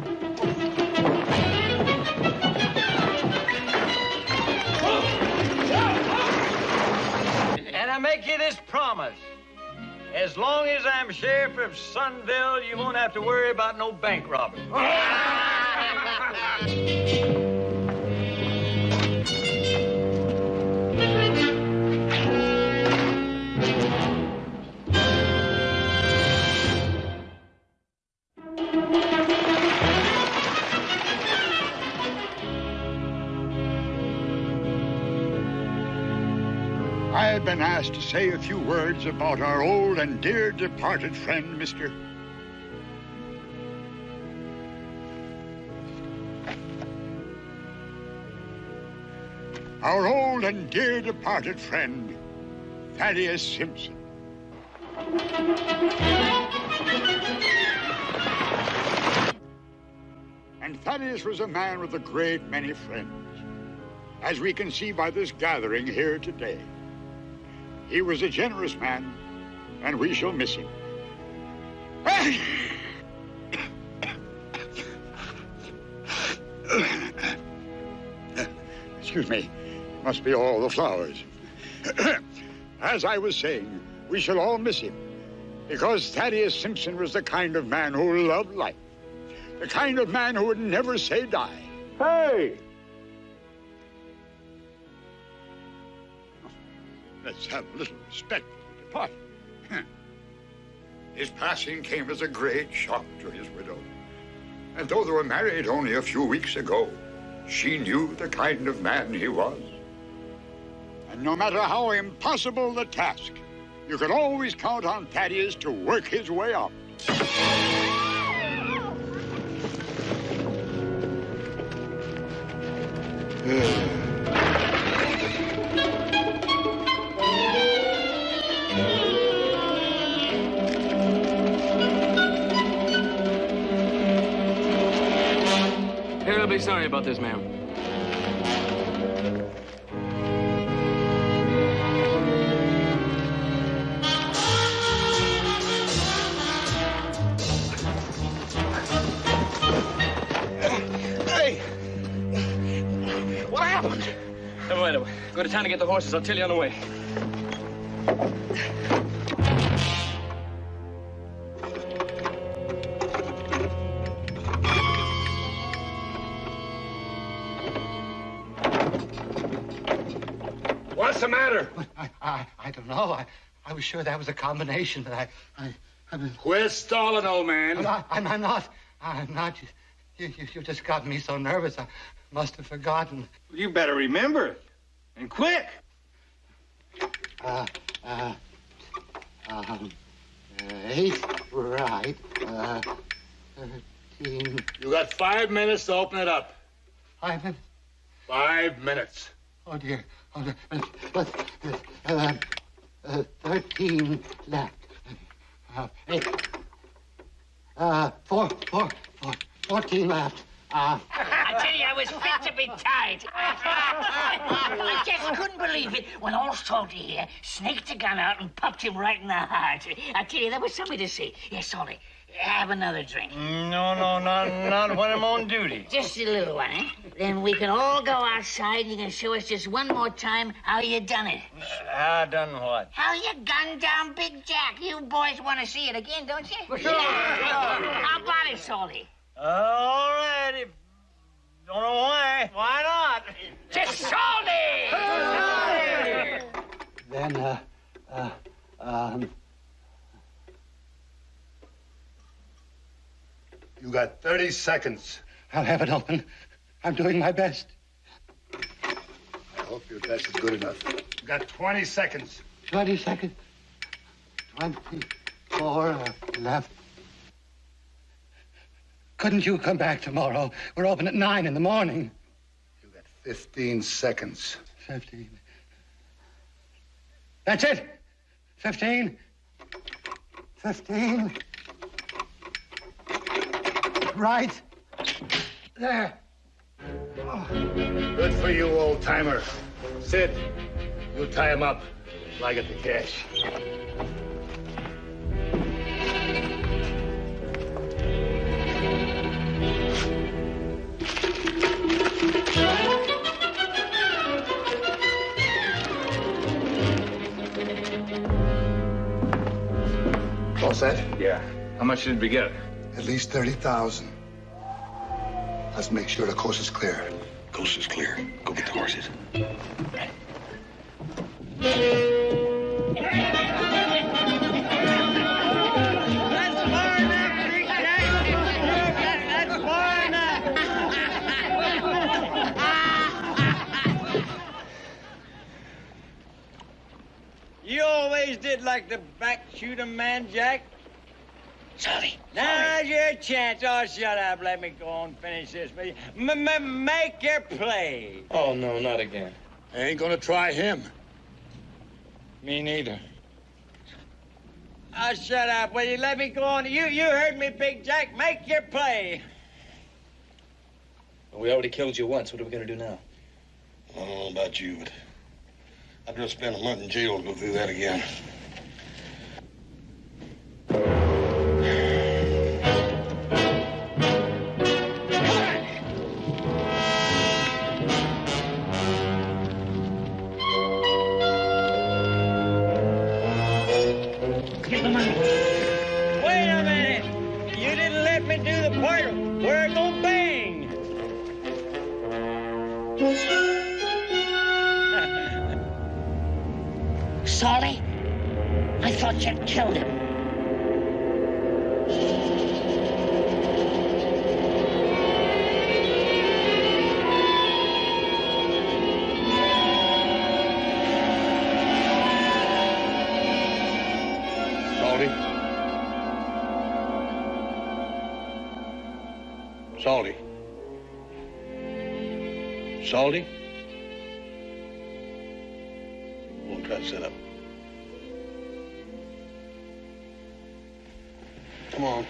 I make you this promise. As long as I'm sheriff of Sunville, you won't have to worry about no bank robbing.
I've been asked to say a few words about our old and dear departed friend, Mr. Our old and dear departed friend, Thaddeus Simpson. And Thaddeus was a man with a great many friends, as we can see by this gathering here today. He was a generous man, and we shall miss him. Excuse me, must be all the flowers. As I was saying, we shall all miss him, because Thaddeus Simpson was the kind of man who loved life, the kind of man who would never say die. Hey! Let's have a little respect for the departed. His passing came as a great shock to his widow. And though they were married only a few weeks ago, she knew the kind of man he was. And no matter how impossible the task, you could always count on Thaddeus to work his way up.
Terribly sorry about this, ma'am.
Hey! What happened?
Never mind. Go to town to get the horses. I'll tell you on the way.
What's the matter?
I don't know. I was sure that was a combination, but I mean...
Quit stalling, old man.
I'm not. You just got me so nervous. I must have forgotten.
You better remember it. And quick.
8, right. 13.
You got 5 minutes to open it up.
5 minutes?
5 minutes.
Oh, dear. Oh, dear. 13 left. 8. 14 left.
I tell you, I was fit to be tied. I just couldn't believe it when old Salty here snaked the gun out and popped him right in the heart. I tell you, that was something to see. Yes, Salty, have another drink.
No, not when I'm on duty.
Just a little one, eh? Then we can all go outside and you can show us just one more time how you done it.
How done what?
How you gunned down Big Jack. You boys want to see it again, don't you?
Sure.
How about it, Salty?
All right. Don't know why. Why not?
Just Salty!
Then,
You got 30 seconds.
I'll have it open. I'm doing my best.
I hope your best is good enough. You got 20 seconds.
20 seconds. 24 left. Couldn't you come back tomorrow? We're open at 9 in the morning.
15 seconds.
15. That's it. 15. 15. Right. There.
Good for you, old timer. Sid, you tie him up till I get the cash. All set?
Yeah. How much did we get?
At least 30,000. Let's make sure the coast is clear.
Coast is clear. Go get the horses.
You always did like to back shoot a man, Jack.
Sorry.
Now's your chance. Oh, shut up. Let me go on and finish this. Make your play.
Oh, no, not again.
I ain't gonna try him.
Me neither.
Oh, shut up. Will you let me go on? You heard me, Big Jack. Make your play.
Well, we already killed you once. What are we gonna do now?
I don't know about you, but I'd rather spend a month in jail to go through that again.
Get the money.
Wait a minute. You didn't let me do the part where it go bang.
Salty, I thought you'd killed him.
Salty. Salty? We'll try to sit up. Come on.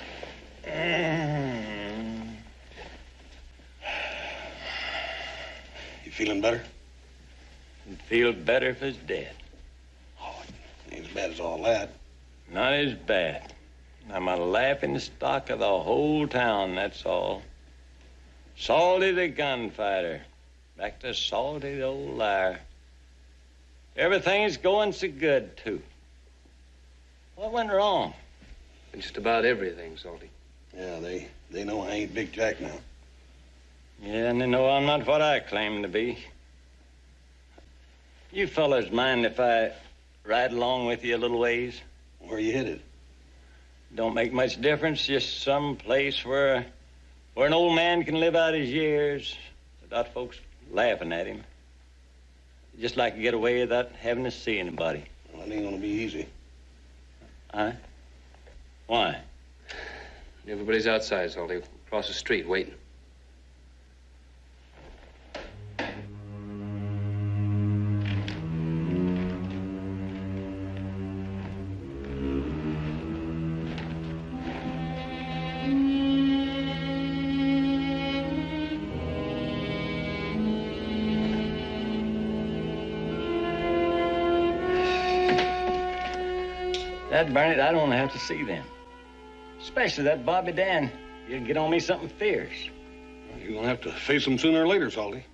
You feeling better?
Feel better if it's dead.
Ain't as bad as all that.
Not as bad. I'm a laughing stock of the whole town, that's all. Salty the gunfighter. Back to Salty the old liar. Everything's going so good, too. What went wrong?
Just about everything, Salty.
Yeah, they know I ain't Big Jack now.
Yeah, and they know I'm not what I claim to be. You fellas mind if I ride along with you a little ways?
Where you headed?
Don't make much difference, just some place where where an old man can live out his years without folks laughing at him. Just like to get away without having to see anybody.
Well, it ain't gonna be easy.
Huh? Why?
Everybody's outside, Salty. Across the street, waiting.
That burn it, I don't have to see them. Especially that Bobby Dan. He'll get on me something fierce.
Well, you're gonna have to face them sooner or later, Salty.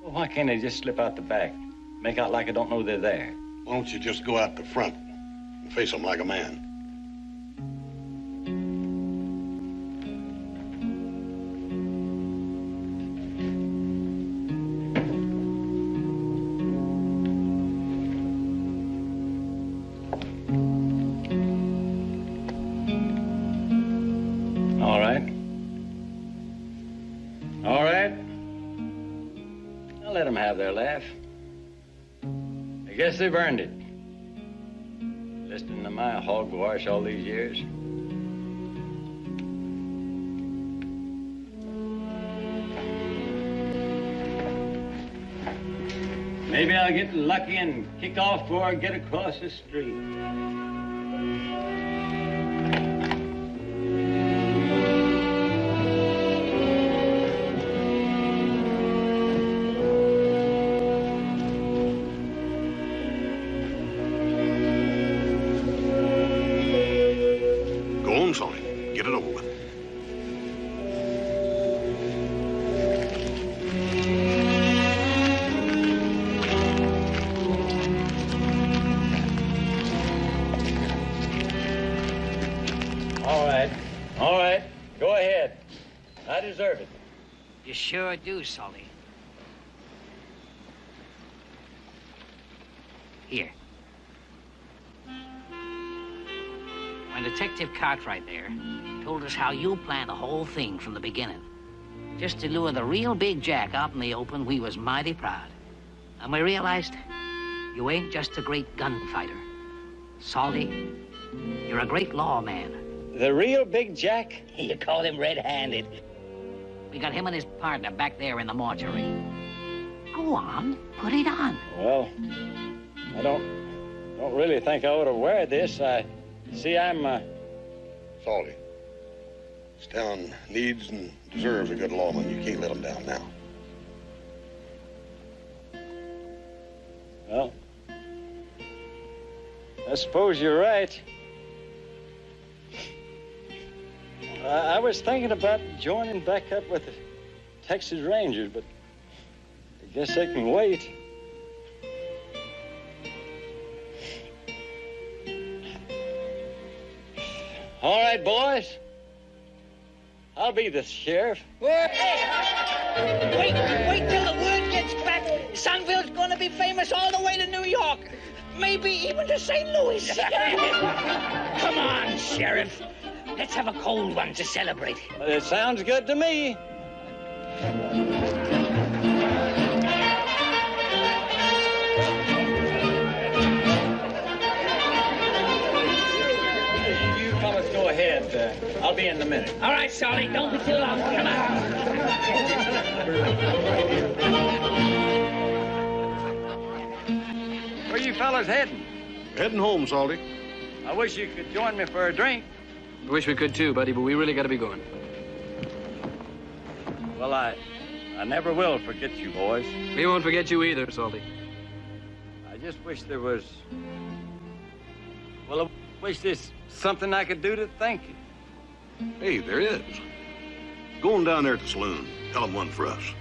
Well, why can't they just slip out the back? Make out like I don't know they're there.
Why don't you just go out the front and face them like a man?
All right. All right. I'll let them have their laugh. I guess they've earned it. Listening to my hogwash all these years. Maybe I'll get lucky and kick off before I get across the street.
Go on, Salty. Get it over with.
All right. All right. Go ahead. I deserve it.
You sure do, Salty. Here. When Detective Cartwright there told us how you planned the whole thing from the beginning, just to lure the real Big Jack out in the open, we was mighty proud. And we realized you ain't just a great gunfighter. Salty, you're a great lawman.
The real Big Jack?
You call him red-handed. We got him and his partner back there in the mortuary. Go on, put it on.
Well, I don't really think I ought to wear this. I'm
Salty. This town needs and deserves a good lawman. You can't let him down now.
Well, I suppose you're right. I was thinking about joining back up with the Texas Rangers, but I guess they can wait. All right, boys. I'll be the sheriff.
Wait till the word gets back. Sunville's gonna be famous all the way to New York. Maybe even to St. Louis. Come on, Sheriff. Let's have a cold one to celebrate.
It sounds good to me. You fellas go ahead. I'll be in a minute.
All right, Salty, don't be too long. Come on.
Where you fellas heading?
Heading home, Salty.
I wish you could join me for a drink.
I wish we could too, buddy, but we really gotta be going.
Well, I never will forget you, boys.
We won't forget you either, Salty.
I just wish there was... Well, I wish there's something I could do to thank you.
Hey, there is. Go on down there at the saloon. Tell them one for us.